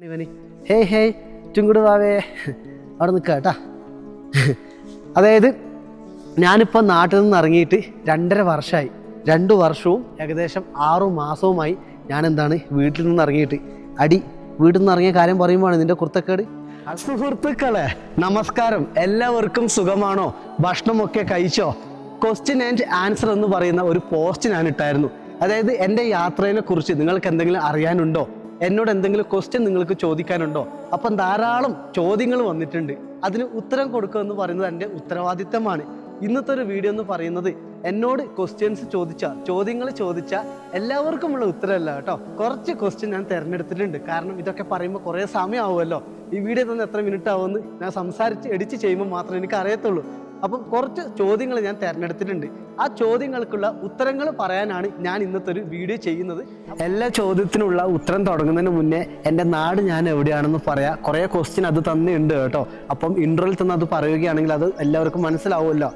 ഇവന് hey hey ചുങ്കുട് വാവേ അവിടെ നിൽക്കുക കേട്ടാ. അതായത് ഞാനിപ്പോൾ നാട്ടിൽ നിന്ന് ഇറങ്ങിയിട്ട് 2.5 വർഷമായി. 2 വർഷവും ഏകദേശം 6 മാസവുമായി ഞാൻ വീട്ടിൽ നിന്ന് ഇറങ്ങിയിട്ട്. വീട്ടിൽ നിന്ന് ഇറങ്ങിയ കാര്യം പറയുമ്പോൾ നിന്റെ കുർത്തക്കേട്. സുഹൃത്തുക്കളെ നമസ്കാരം, എല്ലാവർക്കും സുഖമാണോ? ഭക്ഷണമൊക്കെ കഴിച്ചോ? ക്വസ്റ്റ്യൻ ആൻഡ് ആൻസർ എന്ന് പറയുന്ന ഒരു പോസ്റ്റ് ഞാൻ ഇട്ടായിരുന്നു. അതായത് എൻ്റെ യാത്രയെ കുറിച്ച് നിങ്ങൾക്ക് എന്തെങ്കിലും അറിയാനുണ്ടോ, എന്നോട് എന്തെങ്കിലും ക്വസ്റ്റ്യൻ നിങ്ങൾക്ക് ചോദിക്കാനുണ്ടോ? അപ്പം ധാരാളം ചോദ്യങ്ങൾ വന്നിട്ടുണ്ട്. അതിന് ഉത്തരം കൊടുക്കുക എന്ന് പറയുന്നത് എൻ്റെ ഉത്തരവാദിത്തമാണ്. ഇന്നത്തെ ഒരു വീഡിയോ എന്ന് പറയുന്നത് എന്നോട് ചോദ്യങ്ങൾ ചോദിച്ച എല്ലാവർക്കുമുള്ള ഉത്തരമല്ല കേട്ടോ. കുറച്ച് ക്വസ്റ്റ്യൻ ഞാൻ തിരഞ്ഞെടുത്തിട്ടുണ്ട്. കാരണം ഇതൊക്കെ പറയുമ്പോൾ കുറേ സമയമാവുമല്ലോ. ഈ വീഡിയോ തന്നെ എത്ര മിനിറ്റ് ആവുമെന്ന് ഞാൻ സംസാരിച്ച് എഡിറ്റ് ചെയ്യുമ്പോൾ മാത്രമേ എനിക്ക് അറിയത്തുള്ളൂ. അപ്പം കുറച്ച് ചോദ്യങ്ങൾ ഞാൻ തിരഞ്ഞെടുത്തിട്ടുണ്ട്. ആ ചോദ്യങ്ങൾക്കുള്ള ഉത്തരങ്ങൾ പറയാനാണ് ഞാൻ ഇന്നത്തെ ഒരു വീഡിയോ ചെയ്യുന്നത്. എല്ലാ ചോദ്യത്തിനുള്ള ഉത്തരം തുടങ്ങുന്നതിന് മുന്നേ എൻ്റെ നാട് ഞാൻ എവിടെയാണെന്ന് പറയാം. കുറേ ക്വസ്റ്റ്യൻ അത് തന്നെ ഉണ്ട് കേട്ടോ. അപ്പം ഇൻട്രോയിൽ തന്നെ അത് പറയുകയാണെങ്കിൽ അത് എല്ലാവർക്കും മനസ്സിലാവുമല്ലോ.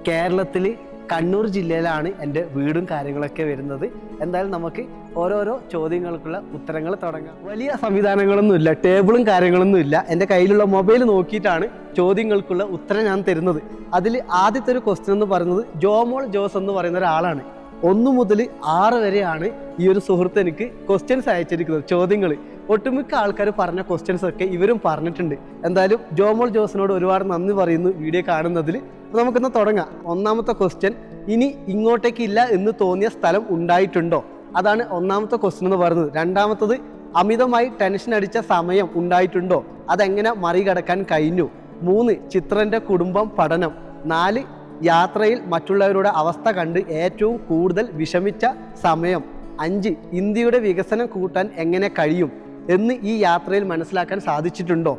കേരളത്തിൽ കണ്ണൂർ ജില്ലയിലാണ് എൻ്റെ വീടും കാര്യങ്ങളൊക്കെ വരുന്നത്. എന്തായാലും നമുക്ക് ഓരോരോ ചോദ്യങ്ങൾക്കുള്ള ഉത്തരങ്ങൾ തുടങ്ങാം. വലിയ സംവിധാനങ്ങളൊന്നുമില്ല, ടേബിളും കാര്യങ്ങളൊന്നും ഇല്ല. എൻ്റെ കയ്യിലുള്ള മൊബൈൽ നോക്കിയിട്ടാണ് ചോദ്യങ്ങൾക്കുള്ള ഉത്തരം ഞാൻ തരുന്നത്. അതിൽ ആദ്യത്തെ ഒരു ക്വസ്റ്റ്യൻ എന്ന് പറയുന്നത് ജോമോൾ ജോസ് എന്ന് പറയുന്ന ഒരാളാണ്. 1 മുതൽ 6 വരെയാണ് ഈ ഒരു സുഹൃത്ത് എനിക്ക് ക്വസ്റ്റ്യൻസ് അയച്ചിരിക്കുന്നത്, ചോദ്യങ്ങൾ. ഒട്ടുമിക്ക ആൾക്കാർ പറഞ്ഞ ക്വസ്റ്റ്യൻസ് ഒക്കെ ഇവരും പറഞ്ഞിട്ടുണ്ട്. എന്തായാലും ജോമോൾ ജോസിനോട് ഒരുപാട് നന്ദി പറയുന്നു വീഡിയോ കാണുന്നതിൽ. നമുക്കിന്ന് തുടങ്ങാം. ഒന്നാമത്തെ ക്വസ്റ്റ്യൻ, ഇനി ഇങ്ങോട്ടേക്ക് ഇല്ല എന്ന് തോന്നിയ സ്ഥലം ഉണ്ടായിട്ടുണ്ടോ? അതാണ് ഒന്നാമത്തെ ക്വസ്റ്റ്യൻ എന്ന് പറയുന്നത്. രണ്ടാമത്തത്, അമിതമായി ടെൻഷൻ അടിച്ച സമയം ഉണ്ടായിട്ടുണ്ടോ? അതെങ്ങനെ മറികടക്കാൻ കഴിഞ്ഞു? 3, ചിത്രന്റെ കുടുംബം പഠനം. 4, യാത്രയിൽ മറ്റുള്ളവരുടെ അവസ്ഥ കണ്ട് ഏറ്റവും കൂടുതൽ വിഷമിച്ച സമയം. 5, ഇന്ത്യയുടെ വികസനം കൂട്ടാൻ എങ്ങനെ കഴിയും എന്ന് ഈ യാത്രയിൽ മനസ്സിലാക്കാൻ സാധിച്ചിട്ടുണ്ടോ?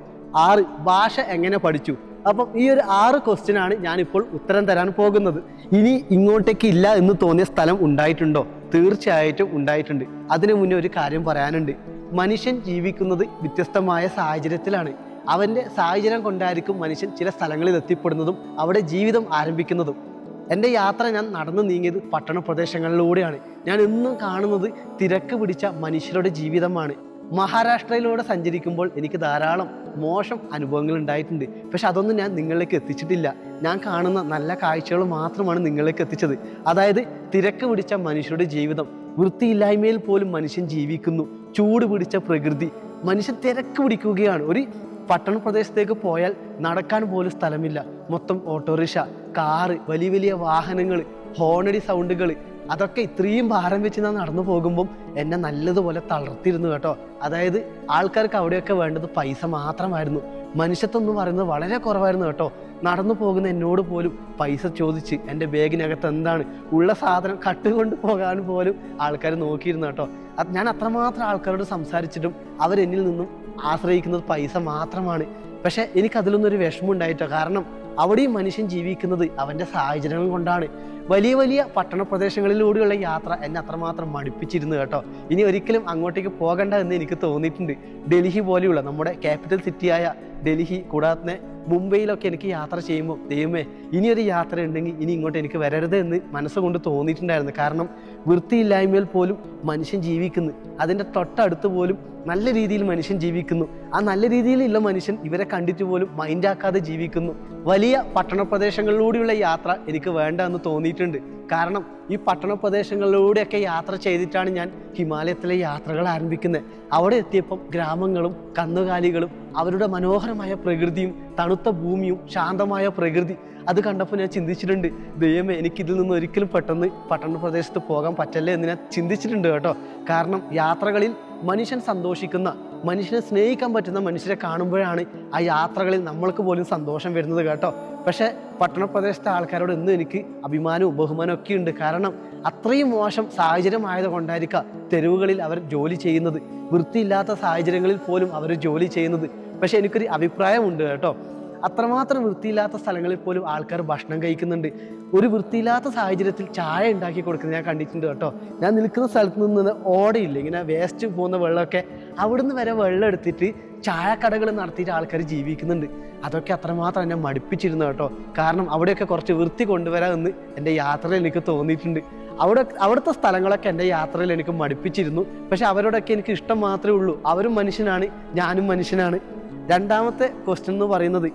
6, ഭാഷ എങ്ങനെ പഠിച്ചു? അപ്പം ഈ ഒരു 6 ക്വസ്റ്റ്യനാണ് ഞാനിപ്പോൾ ഉത്തരം തരാൻ പോകുന്നത്. ഇനി ഇങ്ങോട്ടേക്ക് ഇല്ല എന്ന് തോന്നിയ സ്ഥലം ഉണ്ടായിട്ടുണ്ടോ? തീർച്ചയായിട്ടും ഉണ്ടായിട്ടുണ്ട്. അതിനു മുന്നേ ഒരു കാര്യം പറയാനുണ്ട്. മനുഷ്യൻ ജീവിക്കുന്നത് വ്യത്യസ്തമായ സാഹചര്യത്തിലാണ്. അവൻ്റെ സാഹചര്യം കൊണ്ടായിരിക്കും മനുഷ്യൻ ചില സ്ഥലങ്ങളിൽ എത്തിപ്പെടുന്നതും അവിടെ ജീവിതം ആരംഭിക്കുന്നതും. എൻ്റെ യാത്ര ഞാൻ നടന്നു നീങ്ങിയത് പട്ടണ പ്രദേശങ്ങളിലൂടെയാണ്. ഞാൻ എന്നും കാണുന്നത് തിരക്ക് പിടിച്ച മനുഷ്യരുടെ ജീവിതമാണ്. മഹാരാഷ്ട്രയിലൂടെ സഞ്ചരിക്കുമ്പോൾ എനിക്ക് ധാരാളം മോശം അനുഭവങ്ങൾ ഉണ്ടായിട്ടുണ്ട്. പക്ഷെ അതൊന്നും ഞാൻ നിങ്ങളിലേക്ക് എത്തിച്ചിട്ടില്ല. ഞാൻ കാണുന്ന നല്ല കാഴ്ചകൾ മാത്രമാണ് നിങ്ങളിലേക്ക് എത്തിച്ചത്. അതായത് തിരക്ക് പിടിച്ച മനുഷ്യരുടെ ജീവിതം, വൃത്തിയില്ലായ്മയിൽ പോലും മനുഷ്യൻ ജീവിക്കുന്നു, ചൂട് പിടിച്ച പ്രകൃതി, മനുഷ്യൻ തിരക്ക് പിടിക്കുകയാണ്. ഒരു പട്ടണ പ്രദേശത്തേക്ക് പോയാൽ നടക്കാൻ പോലും സ്ഥലമില്ല. മൊത്തം ഓട്ടോറിക്ഷ, കാറ്, വലിയ വലിയ വാഹനങ്ങൾ, ഹോണടി സൗണ്ടുകൾ, അതൊക്കെ ഇത്രയും ഭാരം വെച്ച് ഞാൻ നടന്നു പോകുമ്പം എന്നെ നല്ലതുപോലെ തളർത്തിയിരുന്നു കേട്ടോ. അതായത് ആൾക്കാർക്ക് അവിടെയൊക്കെ വേണ്ടത് പൈസ മാത്രമായിരുന്നു. മനുഷ്യത്വം എന്ന് പറയുന്നത് വളരെ കുറവായിരുന്നു കേട്ടോ. നടന്നു പോകുന്ന എന്നോട് പോലും പൈസ ചോദിച്ച് എൻ്റെ ബാഗിനകത്ത് എന്താണ് ഉള്ള സാധനം കട്ടുകൊണ്ട് പോകാൻ പോലും ആൾക്കാർ നോക്കിയിരുന്നു കേട്ടോ. ഞാൻ അത്രമാത്രം ആൾക്കാരോട് സംസാരിച്ചിട്ടും അവരെന്നിൽ നിന്നും ആശ്രയിക്കുന്നത് പൈസ മാത്രമാണ്. പക്ഷെ എനിക്കതിലൊന്നും ഒരു വിഷമം ഉണ്ടായിട്ടോ. കാരണം അവിടെയും മനുഷ്യൻ ജീവിക്കുന്നത് അവൻ്റെ സാഹചര്യങ്ങൾ കൊണ്ടാണ്. വലിയ വലിയ പട്ടണ പ്രദേശങ്ങളിലൂടെയുള്ള യാത്ര എന്നെ അത്രമാത്രം മടുപ്പിച്ചിരുന്നു കേട്ടോ. ഇനി ഒരിക്കലും അങ്ങോട്ടേക്ക് പോകണ്ട എന്ന് എനിക്ക് തോന്നിയിട്ടുണ്ട്. ഡൽഹി പോലെയുള്ള നമ്മുടെ ക്യാപിറ്റൽ സിറ്റിയായ ഡൽഹി, കൂടാതെ മുംബൈയിലൊക്കെ എനിക്ക് യാത്ര ചെയ്യുമ്പോൾ ദൈവമേ ഇനിയൊരു യാത്ര ഉണ്ടെങ്കിൽ ഇനി ഇങ്ങോട്ട് എനിക്ക് വരരുത് എന്ന് മനസ്സുകൊണ്ട് തോന്നിയിട്ടുണ്ടായിരുന്നു. കാരണം വൃത്തിയില്ലായ്മയിൽ പോലും മനുഷ്യൻ ജീവിക്കുന്നു. അതിൻ്റെ തൊട്ടടുത്ത് പോലും നല്ല രീതിയിൽ മനുഷ്യൻ ജീവിക്കുന്നു. ആ നല്ല രീതിയിലുള്ള മനുഷ്യൻ ഇവരെ കണ്ടിട്ട് പോലും മൈൻഡാക്കാതെ ജീവിക്കുന്നു. വലിയ പട്ടണ പ്രദേശങ്ങളിലൂടെയുള്ള യാത്ര എനിക്ക് വേണ്ട എന്ന് തോന്നിയിട്ടുണ്ട്. കാരണം ഈ പട്ടണ പ്രദേശങ്ങളിലൂടെയൊക്കെ യാത്ര ചെയ്തിട്ടാണ് ഞാൻ ഹിമാലയത്തിലെ യാത്രകൾ ആരംഭിക്കുന്നത്. അവിടെ എത്തിയപ്പം ഗ്രാമങ്ങളും കന്നുകാലികളും അവരുടെ മനോഹരമായ പ്രകൃതിയും തണുത്ത ഭൂമിയും ശാന്തമായ പ്രകൃതി അത് കണ്ടപ്പോൾ ഞാൻ ചിന്തിച്ചിട്ടുണ്ട്, ദൈവമേ എനിക്കിതിൽ നിന്ന് ഒരിക്കലും പെട്ടെന്ന് പട്ടണ പ്രദേശത്ത് പോകാൻ പറ്റല്ലേ എന്ന് ഞാൻ ചിന്തിച്ചിട്ടുണ്ട് കേട്ടോ. കാരണം യാത്രകളിൽ മനുഷ്യൻ സന്തോഷിക്കുന്ന, മനുഷ്യനെ സ്നേഹിക്കാൻ പറ്റുന്ന മനുഷ്യരെ കാണുമ്പോഴാണ് ആ യാത്രകളിൽ നമ്മൾക്ക് പോലും സന്തോഷം വരുന്നത് കേട്ടോ. പക്ഷേ പട്ടണ പ്രദേശത്തെ ആൾക്കാരോട് ഇന്നും എനിക്ക് അഭിമാനവും ബഹുമാനവും ഒക്കെ ഉണ്ട്. കാരണം അത്രയും മോശം സാഹചര്യം ആയതുകൊണ്ടായിരിക്കാം തെരുവുകളിൽ അവർ ജോലി ചെയ്യുന്നത്, വൃത്തിയില്ലാത്ത സാഹചര്യങ്ങളിൽ പോലും അവർ ജോലി ചെയ്യുന്നത്. പക്ഷെ എനിക്കൊരു അഭിപ്രായമുണ്ട് കേട്ടോ. അത്രമാത്രം വൃത്തിയില്ലാത്ത സ്ഥലങ്ങളിൽ പോലും ആൾക്കാർ ഭക്ഷണം കഴിക്കുന്നുണ്ട്. ഒരു വൃത്തിയില്ലാത്ത സാഹചര്യത്തിൽ ചായ ഉണ്ടാക്കി കൊടുക്കുന്നത് ഞാൻ കണ്ടിട്ടുണ്ട് കേട്ടോ. ഞാൻ നിൽക്കുന്ന സ്ഥലത്ത് നിന്ന് ഓടയില്ല, ഇങ്ങനെ വേസ്റ്റ് പോകുന്ന വെള്ളമൊക്കെ അവിടുന്ന് വരെ വെള്ളം എടുത്തിട്ട് ചായക്കടകൾ നടത്തിയിട്ട് ആൾക്കാർ ജീവിക്കുന്നുണ്ട്. അതൊക്കെ അത്രമാത്രം എന്നെ മടുപ്പിച്ചിരുന്നു കേട്ടോ. കാരണം അവിടെയൊക്കെ കുറച്ച് വൃത്തി കൊണ്ടുവരാമെന്ന് എൻ്റെ യാത്രയിൽ എനിക്ക് തോന്നിയിട്ടുണ്ട്. അവിടുത്തെ സ്ഥലങ്ങളൊക്കെ എൻ്റെ യാത്രയിൽ എനിക്ക് മടുപ്പിച്ചിരുന്നു. പക്ഷെ അവരോടൊക്കെ എനിക്ക് ഇഷ്ടം മാത്രമേ ഉള്ളൂ. അവരും മനുഷ്യനാണ്, ഞാനും മനുഷ്യനാണ്. രണ്ടാമത്തെ ക്വസ്റ്റ്യൻ എന്ന് പറയുന്നത്,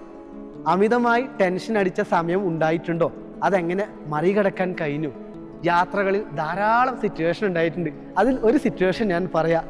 അമിതമായി ടെൻഷൻ അടിച്ച സമയം ഉണ്ടായിട്ടുണ്ടോ? അതെങ്ങനെ മറികടക്കാൻ കഴിഞ്ഞു? യാത്രകളിൽ ധാരാളം സിറ്റുവേഷൻ ഉണ്ടായിട്ടുണ്ട്. അതിൽ ഒരു സിറ്റുവേഷൻ ഞാൻ പറയാം.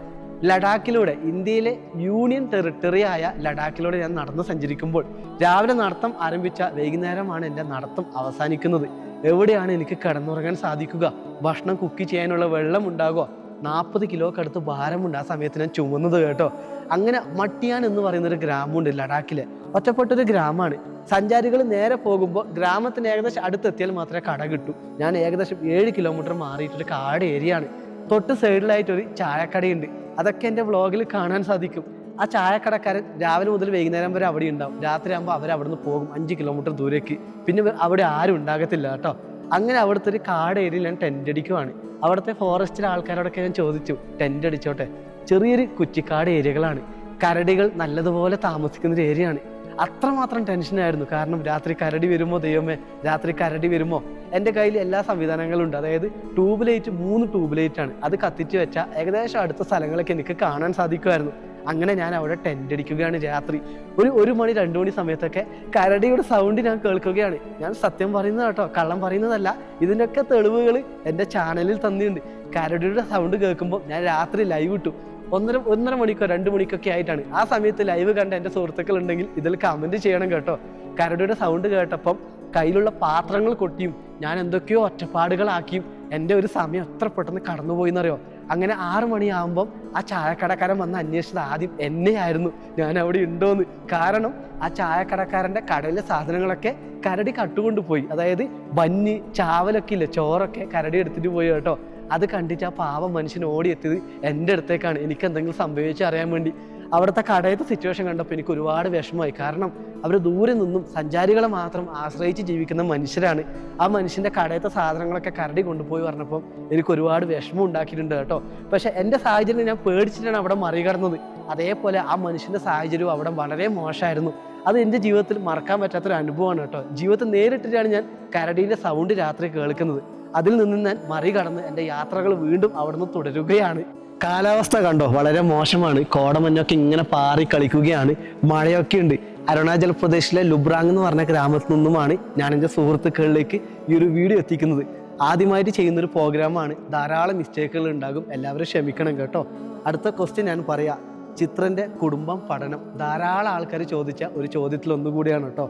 ലഡാക്കിലൂടെ, ഇന്ത്യയിലെ യൂണിയൻ ടെറിട്ടറി ആയ ലഡാക്കിലൂടെ ഞാൻ നടന്ന് സഞ്ചരിക്കുമ്പോൾ രാവിലെ നടത്തം ആരംഭിച്ച വൈകുന്നേരമാണ് എൻ്റെ നടത്തം അവസാനിക്കുന്നത്. എവിടെയാണ് എനിക്ക് കിടന്നുറങ്ങാൻ സാധിക്കുക? ഭക്ഷണം കുക്ക് ചെയ്യാനുള്ള വെള്ളം ഉണ്ടാകുക? 40 കിലോക്കടുത്ത് ഭാരമുണ്ട് ആ സമയത്ത് ഞാൻ ചുമന്നത് കേട്ടോ. അങ്ങനെ മട്ടിയാൻ എന്ന് പറയുന്നൊരു ഗ്രാമമുണ്ട് ലഡാക്കിലെ. ഒറ്റപ്പെട്ടൊരു ഗ്രാമമാണ്. സഞ്ചാരികൾ നേരെ പോകുമ്പോൾ ഗ്രാമത്തിന് ഏകദേശം അടുത്തെത്തിയാൽ മാത്രമേ കട കിട്ടൂ. ഞാൻ ഏകദേശം 7 കിലോമീറ്റർ മാറിയിട്ടൊരു കാട് ഏരിയയാണ്. തൊട്ട് സൈഡിലായിട്ടൊരു ചായക്കടയുണ്ട്. അതൊക്കെ എൻ്റെ വ്ളോഗിൽ കാണാൻ സാധിക്കും. ആ ചായക്കടക്കാരൻ രാവിലെ മുതൽ വൈകുന്നേരം വരെ അവിടെ ഉണ്ടാവും. രാത്രിയാകുമ്പോൾ അവരവിടുന്ന് പോകും 5 കിലോമീറ്റർ ദൂരേക്ക്. പിന്നെ അവിടെ ആരും ഉണ്ടാകത്തില്ല കേട്ടോ. അങ്ങനെ അവിടുത്തെ ഒരു കാട് ഏരിയയിൽ ഞാൻ ടെൻ്റ് അടിക്കുവാണ്. അവിടുത്തെ ഫോറസ്റ്റിലെ ആൾക്കാരോടൊക്കെ ഞാൻ ചോദിച്ചു, ടെൻ്റ് അടിച്ചോട്ടെ? ചെറിയൊരു കുറ്റിക്കാട് ഏരിയകളാണ്, കരടികൾ നല്ലതുപോലെ താമസിക്കുന്നൊരു ഏരിയയാണ്. അത്രമാത്രം ടെൻഷനായിരുന്നു. കാരണം രാത്രി കരടി വരുമോ, ദൈവമേ, രാത്രി കരടി വരുമോ? എൻ്റെ കയ്യിൽ എല്ലാ സംവിധാനങ്ങളും ഉണ്ട്. അതായത് 3 ട്യൂബ് ലൈറ്റാണ്. അത് കത്തിച്ച് വെച്ചാൽ ഏകദേശം അടുത്ത സ്ഥലങ്ങളൊക്കെ എനിക്ക് കാണാൻ സാധിക്കുമായിരുന്നു. അങ്ങനെ ഞാൻ അവിടെ ടെൻ്റ് അടിക്കുകയാണ്. രാത്രി ഒരു 1 മണി 2 മണി സമയത്തൊക്കെ കരടിയുടെ സൗണ്ട് ഞാൻ കേൾക്കുകയാണ്. ഞാൻ സത്യം പറയുന്നത് കേട്ടോ, കള്ളം പറയുന്നതല്ല. ഇതിൻ്റെയൊക്കെ തെളിവുകൾ എൻ്റെ ചാനലിൽ തന്നിട്ടുണ്ട്. കരടിയുടെ സൗണ്ട് കേൾക്കുമ്പോൾ ഞാൻ രാത്രി ലൈവ് ഇട്ടു. 1.5 മണിക്കോ 2 മണിക്കൊക്കെ ആയിട്ടാണ്. ആ സമയത്ത് ലൈവ് കണ്ട എൻ്റെ സുഹൃത്തുക്കൾ ഉണ്ടെങ്കിൽ ഇതിൽ കമൻറ്റ് ചെയ്യണം കേട്ടോ. കരടിയുടെ സൗണ്ട് കേട്ടപ്പം കയ്യിലുള്ള പാത്രങ്ങൾ കൊട്ടിയും ഞാൻ എന്തൊക്കെയോ ഒറ്റപ്പാടുകളാക്കിയും എൻ്റെ ഒരു സമയം എത്ര പെട്ടെന്ന് കടന്നുപോയിന്നറിയോ. അങ്ങനെ 6 മണിയാകുമ്പം ആ ചായക്കടക്കാരൻ വന്ന് അന്വേഷിച്ചത് ആദ്യം എന്നെയായിരുന്നു, ഞാൻ അവിടെ ഉണ്ടോയെന്ന്. കാരണം ആ ചായക്കടക്കാരൻ്റെ കടയിലെ സാധനങ്ങളൊക്കെ കരടി കട്ടുകൊണ്ടുപോയി. അതായത് ബന്നി, ചാവലൊക്കെ ഇല്ല, ചോറൊക്കെ കരടി എടുത്തിട്ട് പോയി കേട്ടോ. അത് കണ്ടിട്ട് ആ പാവം മനുഷ്യൻ ഓടിയെത്തിയത് എൻ്റെ അടുത്തേക്കാണ്, എനിക്ക് എന്തെങ്കിലും സംഭവിച്ചറിയാൻ വേണ്ടി. അവിടുത്തെ കടയത്തെ സിറ്റുവേഷൻ കണ്ടപ്പോൾ എനിക്ക് ഒരുപാട് വിഷമമായി. കാരണം അവർ ദൂരെ നിന്നും സഞ്ചാരികളെ മാത്രം ആശ്രയിച്ച് ജീവിക്കുന്ന മനുഷ്യരാണ്. ആ മനുഷ്യൻ്റെ കടയത്തെ സാധനങ്ങളൊക്കെ കരടി കൊണ്ടുപോയി പറഞ്ഞപ്പം എനിക്ക് ഒരുപാട് വിഷമം ഉണ്ടാക്കിയിട്ടുണ്ട് കേട്ടോ. പക്ഷെ എൻ്റെ സാഹചര്യം ഞാൻ പേടിച്ചിട്ടാണ് അവിടെ മറികടന്നത്. അതേപോലെ ആ മനുഷ്യൻ്റെ സാഹചര്യവും അവിടെ വളരെ മോശമായിരുന്നു. അത് എൻ്റെ ജീവിതത്തിൽ മറക്കാൻ പറ്റാത്തൊരു അനുഭവമാണ് കേട്ടോ. ജീവിതത്തിൽ നേരിട്ടിട്ടാണ് ഞാൻ കരടീൻ്റെ സൗണ്ട് രാത്രി കേൾക്കുന്നത്. അതിൽ നിന്ന് ഞാൻ മറികടന്ന് എൻ്റെ യാത്രകൾ വീണ്ടും അവിടെ നിന്ന് തുടരുകയാണ്. കാലാവസ്ഥ കണ്ടോ, വളരെ മോശമാണ്. കോടമഞ്ഞൊക്കെ ഇങ്ങനെ പാറി കളിക്കുകയാണ്. മഴയൊക്കെ ഉണ്ട്. അരുണാചൽ പ്രദേശിലെ ലുബ്രാങ് എന്ന് പറഞ്ഞ ഗ്രാമത്തിൽ നിന്നുമാണ് ഞാൻ എൻ്റെ സുഹൃത്തുക്കളിലേക്ക് ഈ ഒരു വീഡിയോ എത്തിക്കുന്നത്. ആദ്യമായിട്ട് ചെയ്യുന്നൊരു പ്രോഗ്രാമാണ്. ധാരാളം മിസ്റ്റേക്കുകൾ ഉണ്ടാകും, എല്ലാവരും ക്ഷമിക്കണം കേട്ടോ. അടുത്ത ക്വസ്റ്റ്യൻ ഞാൻ പറയാം. ചിത്രൻ്റെ കുടുംബം, പഠനം, ധാരാളം ആൾക്കാർ ചോദിച്ച ഒരു ചോദ്യത്തിൽ ഒന്നുകൂടിയാണ് കേട്ടോ.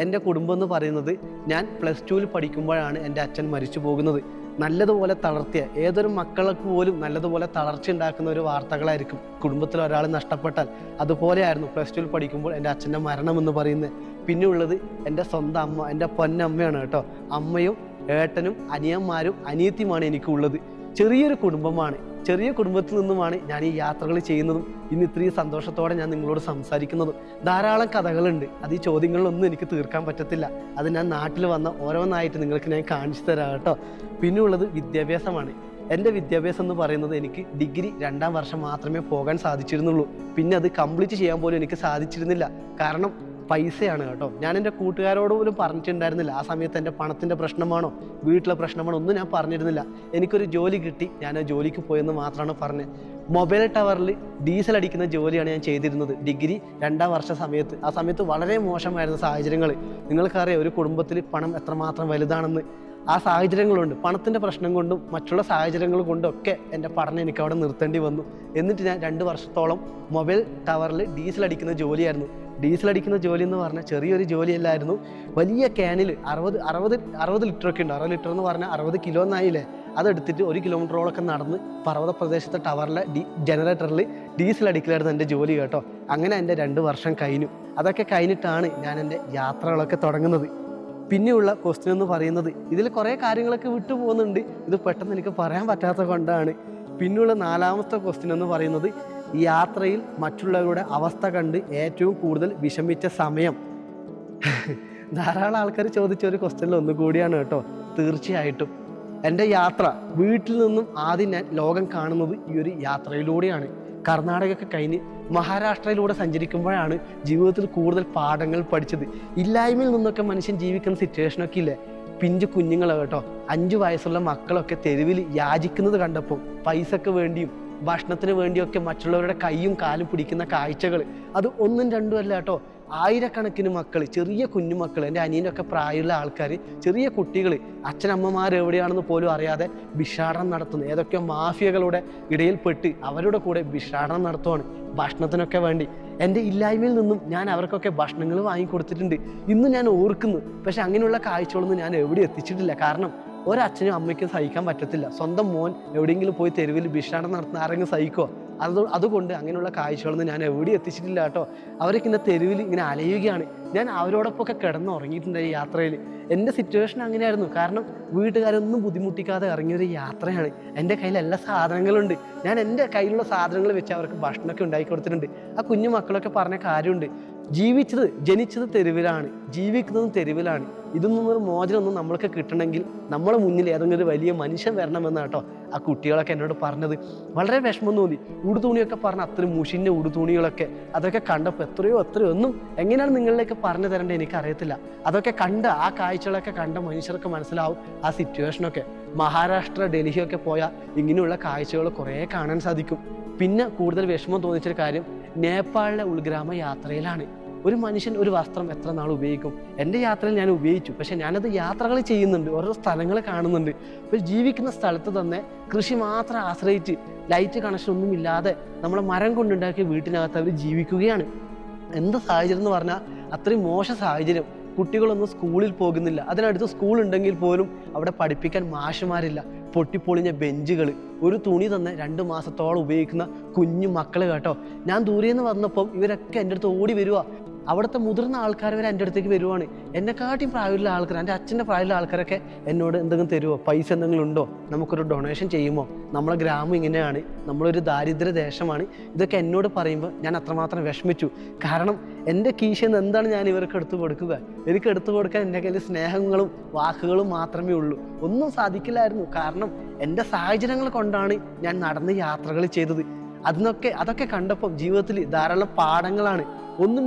എൻ്റെ കുടുംബം എന്ന് പറയുന്നത്, ഞാൻ +2 പഠിക്കുമ്പോഴാണ് എൻ്റെ അച്ഛൻ മരിച്ചു പോകുന്നത്. നല്ലതുപോലെ തളർത്തിയ ഏതൊരു മക്കൾക്ക് പോലും നല്ലതുപോലെ തളർച്ച ഉണ്ടാക്കുന്ന ഒരു വാർത്തകളായിരിക്കും കുടുംബത്തിൽ ഒരാൾ നഷ്ടപ്പെട്ടാൽ. അതുപോലെയായിരുന്നു +2 പഠിക്കുമ്പോൾ എൻ്റെ അച്ഛൻ്റെ മരണം എന്ന് പറയുന്നത്. പിന്നെ ഉള്ളത് എൻ്റെ സ്വന്തം അമ്മ, എൻ്റെ പൊന്നമ്മയാണ് കേട്ടോ. അമ്മയും ഏട്ടനും അനിയന്മാരും അനിയത്തിയുമാണ് എനിക്കുള്ളത്. ചെറിയൊരു കുടുംബമാണ്. ചെറിയ കുടുംബത്തിൽ നിന്നുമാണ് ഞാൻ ഈ യാത്രകൾ ചെയ്യുന്നതും ഇന്ന് ഇത്രയും സന്തോഷത്തോടെ ഞാൻ നിങ്ങളോട് സംസാരിക്കുന്നതും. ധാരാളം കഥകളുണ്ട്. അത് ഈ ചോദ്യങ്ങളിലൊന്നും എനിക്ക് തീർക്കാൻ പറ്റത്തില്ല. അത് ഞാൻ നാട്ടിൽ വന്ന ഓരോന്നായിട്ട് നിങ്ങൾക്ക് ഞാൻ കാണിച്ചു തരാം കേട്ടോ. പിന്നെ ഉള്ളത് വിദ്യാഭ്യാസമാണ്. എൻ്റെ വിദ്യാഭ്യാസം എന്ന് പറയുന്നത്, എനിക്ക് ഡിഗ്രി 2ാം വർഷം മാത്രമേ പോകാൻ സാധിച്ചിരുന്നുള്ളൂ. പിന്നെ അത് കംപ്ലീറ്റ് ചെയ്യാൻ പോലും എനിക്ക് സാധിച്ചിരുന്നില്ല. കാരണം പൈസയാണ് കേട്ടോ. ഞാൻ എൻ്റെ കൂട്ടുകാരോട് പോലും പറഞ്ഞിട്ടുണ്ടായിരുന്നില്ല. ആ സമയത്ത് എൻ്റെ പണത്തിൻ്റെ പ്രശ്നമാണോ വീട്ടിലെ പ്രശ്നമാണോ ഒന്നും ഞാൻ പറഞ്ഞിരുന്നില്ല. എനിക്കൊരു ജോലി കിട്ടി, ഞാൻ ആ ജോലിക്ക് പോയെന്ന് മാത്രമാണ് പറഞ്ഞത്. മൊബൈൽ ടവറിൽ ഡീസൽ അടിക്കുന്ന ജോലിയാണ് ഞാൻ ചെയ്തിരുന്നത് ഡിഗ്രി 2ാം വർഷ സമയത്ത്. ആ സമയത്ത് വളരെ മോശമായിരുന്ന സാഹചര്യങ്ങൾ. നിങ്ങൾക്കറിയാം ഒരു കുടുംബത്തിൽ പണം എത്രമാത്രം വലുതാണെന്ന്. ആ സാഹചര്യങ്ങളുണ്ട്. പണത്തിൻ്റെ പ്രശ്നം കൊണ്ടും മറ്റുള്ള സാഹചര്യങ്ങൾ കൊണ്ടും ഒക്കെ എൻ്റെ പഠനം എനിക്ക് അവിടെ നിർത്തേണ്ടി വന്നു. എന്നിട്ട് ഞാൻ 2 വർഷത്തോളം മൊബൈൽ ടവറിൽ ഡീസൽ അടിക്കുന്ന ജോലിയായിരുന്നു. ഡീസൽ അടിക്കുന്ന ജോലി എന്ന് പറഞ്ഞാൽ ചെറിയൊരു ജോലിയല്ലായിരുന്നു. വലിയ ക്യാനിൽ 60 ലിറ്ററൊക്കെ ഉണ്ട്. 60 ലിറ്റർ എന്ന് പറഞ്ഞാൽ 60 കിലോ എന്നായില്ലേ. അതെടുത്തിട്ട് 1 കിലോമീറ്ററോളൊക്കെ നടന്ന് പർവ്വത പ്രദേശത്തെ ടവറിലെ ജനറേറ്ററിൽ ഡീസൽ അടിക്കലായിരുന്നു എൻ്റെ ജോലി കേട്ടോ. അങ്ങനെ എൻ്റെ 2 വർഷം കഴിഞ്ഞു. അതൊക്കെ കഴിഞ്ഞിട്ടാണ് ഞാൻ എൻ്റെ യാത്രകളൊക്കെ തുടങ്ങുന്നത്. പിന്നെയുള്ള ക്വസ്റ്റ്യൻ എന്ന് പറയുന്നത്, ഇതിൽ കുറേ കാര്യങ്ങളൊക്കെ വിട്ടു പോകുന്നുണ്ട്. ഇത് പെട്ടെന്ന് എനിക്ക് പറയാൻ പറ്റാത്ത കൊണ്ടാണ്. പിന്നെയുള്ള 4ാമത്തെ ക്വസ്റ്റ്യൻ എന്ന് പറയുന്നത്, യാത്രയിൽ മറ്റുള്ളവരുടെ അവസ്ഥ കണ്ട് ഏറ്റവും കൂടുതൽ വിഷമിച്ച സമയം. ധാരാളം ആൾക്കാർ ചോദിച്ച ഒരു ക്വസ്റ്റ്യനിൽ ഒന്നുകൂടിയാണ് കേട്ടോ. തീർച്ചയായിട്ടും എൻ്റെ യാത്ര, വീട്ടിൽ നിന്നും ആദ്യം ഞാൻ ലോകം കാണുന്നത് ഈ ഒരു യാത്രയിലൂടെയാണ്. കർണാടകയൊക്കെ കഴിഞ്ഞ് മഹാരാഷ്ട്രയിലൂടെ സഞ്ചരിക്കുമ്പോഴാണ് ജീവിതത്തിൽ കൂടുതൽ പാഠങ്ങൾ പഠിച്ചത്. ഇല്ലായ്മയിൽ നിന്നൊക്കെ മനുഷ്യൻ ജീവിക്കുന്ന സിറ്റുവേഷനൊക്കെ ഇല്ലേ, പിഞ്ചു കുഞ്ഞുങ്ങൾ കേട്ടോ, 5 വയസ്സുള്ള മക്കളൊക്കെ തെരുവിൽ യാചിക്കുന്നത് കണ്ടപ്പോൾ പൈസക്ക് വേണ്ടിയും ഭക്ഷണത്തിന് വേണ്ടിയൊക്കെ മറ്റുള്ളവരുടെ കൈയും കാലും പിടിക്കുന്ന കാഴ്ചകൾ, അത് 1ഉം 2ഉം അല്ല കേട്ടോ, ആയിരക്കണക്കിന് മക്കൾ, ചെറിയ കുഞ്ഞുമക്കൾ, എൻ്റെ അനിയനൊക്കെ പ്രായമുള്ള ആൾക്കാർ, ചെറിയ കുട്ടികൾ, അച്ഛനമ്മമാർ എവിടെയാണെന്ന് പോലും അറിയാതെ ഭിക്ഷാടനം നടത്തുന്നു. ഏതൊക്കെ മാഫിയകളുടെ ഇടയിൽപ്പെട്ട് അവരുടെ കൂടെ ഭിക്ഷാടനം നടത്തുവാണ് ഭക്ഷണത്തിനൊക്കെ വേണ്ടി. എൻ്റെ ഇല്ലായ്മയിൽ നിന്നും ഞാൻ അവർക്കൊക്കെ ഭക്ഷണങ്ങൾ വാങ്ങിക്കൊടുത്തിട്ടുണ്ട്. ഇന്നും ഞാൻ ഓർക്കുന്നു. പക്ഷെ അങ്ങനെയുള്ള കാഴ്ചകളൊന്നും ഞാൻ എവിടെ എത്തിച്ചിട്ടില്ല. കാരണം ഒരച്ഛനും അമ്മയ്ക്കും സഹിക്കാൻ പറ്റത്തില്ല. സ്വന്തം മോൻ എവിടെയെങ്കിലും പോയി തെരുവിൽ ഭിക്ഷാടനം നടത്തുന്ന ആരെങ്കിലും സഹിക്കുമോ? അതുകൊണ്ട് അങ്ങനെയുള്ള കാഴ്ചകളൊന്നും ഞാൻ എവിടെ എത്തിച്ചിട്ടില്ല കേട്ടോ. അവരൊക്കെ ഇങ്ങനെ തെരുവിൽ ഇങ്ങനെ അലയുകയാണ്. ഞാൻ അവരോടൊപ്പമൊക്കെ കിടന്നുറങ്ങിയിട്ടുണ്ട് ഈ യാത്രയിൽ. എൻ്റെ സിറ്റുവേഷൻ അങ്ങനെയായിരുന്നു. കാരണം വീട്ടുകാരൊന്നും ബുദ്ധിമുട്ടിക്കാതെ ഇറങ്ങിയൊരു യാത്രയാണ്. എൻ്റെ കയ്യിൽ എല്ലാ സാധനങ്ങളുണ്ട്. ഞാൻ എൻ്റെ കയ്യിലുള്ള സാധനങ്ങൾ വെച്ച് അവർക്ക് ഭക്ഷണമൊക്കെ ഉണ്ടാക്കി കൊടുത്തിട്ടുണ്ട്. ആ കുഞ്ഞു മക്കളൊക്കെ പറഞ്ഞ കാര്യമുണ്ട്, ജനിച്ചത് തെരുവിലാണ്, ജീവിക്കുന്നതും തെരുവിലാണ്. ഇതിൽ നിന്നൊരു മോചനമൊന്നും നമ്മൾക്ക് കിട്ടണമെങ്കിൽ നമ്മുടെ മുന്നിൽ ഏതെങ്കിലും ഒരു വലിയ മനുഷ്യൻ വരണമെന്ന് കേട്ടോ ആ കുട്ടികളൊക്കെ എന്നോട് പറഞ്ഞത്. വളരെ വിഷമം തോന്നി. ഉടുതുണിയൊക്കെ പറഞ്ഞ അത്രയും മുഷിൻ്റെ ഉടുതുണികളൊക്കെ, അതൊക്കെ കണ്ടപ്പോൾ എത്രയോ ഒന്നും എങ്ങനെയാണ് നിങ്ങളിലേക്ക് പറഞ്ഞു തരേണ്ടത് എനിക്കറിയത്തില്ല. അതൊക്കെ കണ്ട് ആ കാഴ്ചകളൊക്കെ കണ്ട മനുഷ്യർക്ക് മനസ്സിലാവും ആ സിറ്റുവേഷനൊക്കെ. മഹാരാഷ്ട്ര, ഡൽഹിയൊക്കെ പോയാൽ ഇങ്ങനെയുള്ള കാഴ്ചകൾ കുറേ കാണാൻ സാധിക്കും. പിന്നെ കൂടുതൽ വിഷമം തോന്നിച്ചൊരു കാര്യം നേപ്പാളിലെ ഉൾഗ്രാമ യാത്രയിലാണ്. ഒരു മനുഷ്യൻ ഒരു വസ്ത്രം എത്ര നാൾ ഉപയോഗിക്കും? എൻ്റെ യാത്രയിൽ ഞാൻ ഉപയോഗിച്ചു, പക്ഷെ ഞാനത് യാത്രകൾ ചെയ്യുന്നുണ്ട്, ഓരോ സ്ഥലങ്ങൾ കാണുന്നുണ്ട്. അപ്പോൾ ജീവിക്കുന്ന സ്ഥലത്ത് തന്നെ കൃഷി മാത്രം ആശ്രയിച്ച് ലൈറ്റ് കണക്ഷൻ ഒന്നും ഇല്ലാതെ നമ്മളെ മരം കൊണ്ടുണ്ടാക്കിയ വീട്ടിനകത്ത് അവർ ജീവിക്കുകയാണ്. എന്ത് സാഹചര്യം എന്ന് പറഞ്ഞാൽ അത്രയും മോശം സാഹചര്യം. കുട്ടികളൊന്നും സ്കൂളിൽ പോകുന്നില്ല. അതിനടുത്ത് സ്കൂൾ ഉണ്ടെങ്കിൽ പോലും അവിടെ പഠിപ്പിക്കാൻ മാഷുമാരില്ല. പൊട്ടിപ്പൊളിഞ്ഞ ബെഞ്ചുകൾ, ഒരു തുണി തന്നെ 2 മാസത്തോളം ഉപയോഗിക്കുന്ന കുഞ്ഞു മക്കൾ കേട്ടോ. ഞാൻ ദൂരെ നിന്ന് വന്നപ്പം ഇവരൊക്കെ എൻ്റെ അടുത്ത് ഓടി വരുക. അവിടുത്തെ മുതിർന്ന ആൾക്കാർ വരെ എൻ്റെ അടുത്തേക്ക് വരുവാണ്. എന്നെക്കാട്ടിയും പ്രായമുള്ള ആൾക്കാർ, എൻ്റെ അച്ഛൻ്റെ പ്രായമുള്ള ആൾക്കാരൊക്കെ എന്നോട് എന്തെങ്കിലും തരുമോ, പൈസ എന്തെങ്കിലും ഉണ്ടോ, നമുക്കൊരു ഡൊണേഷൻ ചെയ്യുമോ, നമ്മളെ ഗ്രാമം ഇങ്ങനെയാണ്, നമ്മളൊരു ദാരിദ്ര്യ ദേശമാണ്. ഇതൊക്കെ എന്നോട് പറയുമ്പോൾ ഞാൻ അത്രമാത്രം വിഷമിച്ചു. കാരണം എൻ്റെ കീശയിൽ നിന്ന് എന്താണ് ഞാൻ ഇവർക്ക് എടുത്തു കൊടുക്കുക? എനിക്ക് എടുത്തു കൊടുക്കാൻ എൻ്റെ കയ്യിൽ സ്നേഹങ്ങളും വാക്കുകളും മാത്രമേ ഉള്ളൂ. ഒന്നും സാധിക്കില്ലായിരുന്നു. കാരണം എൻ്റെ സാഹചര്യങ്ങൾ കൊണ്ടാണ് ഞാൻ നടന്ന് യാത്രകൾ ചെയ്തത്. അതൊക്കെ കണ്ടപ്പോൾ ജീവിതത്തിൽ ധാരാളം പാഠങ്ങളാണ്. ഒന്നും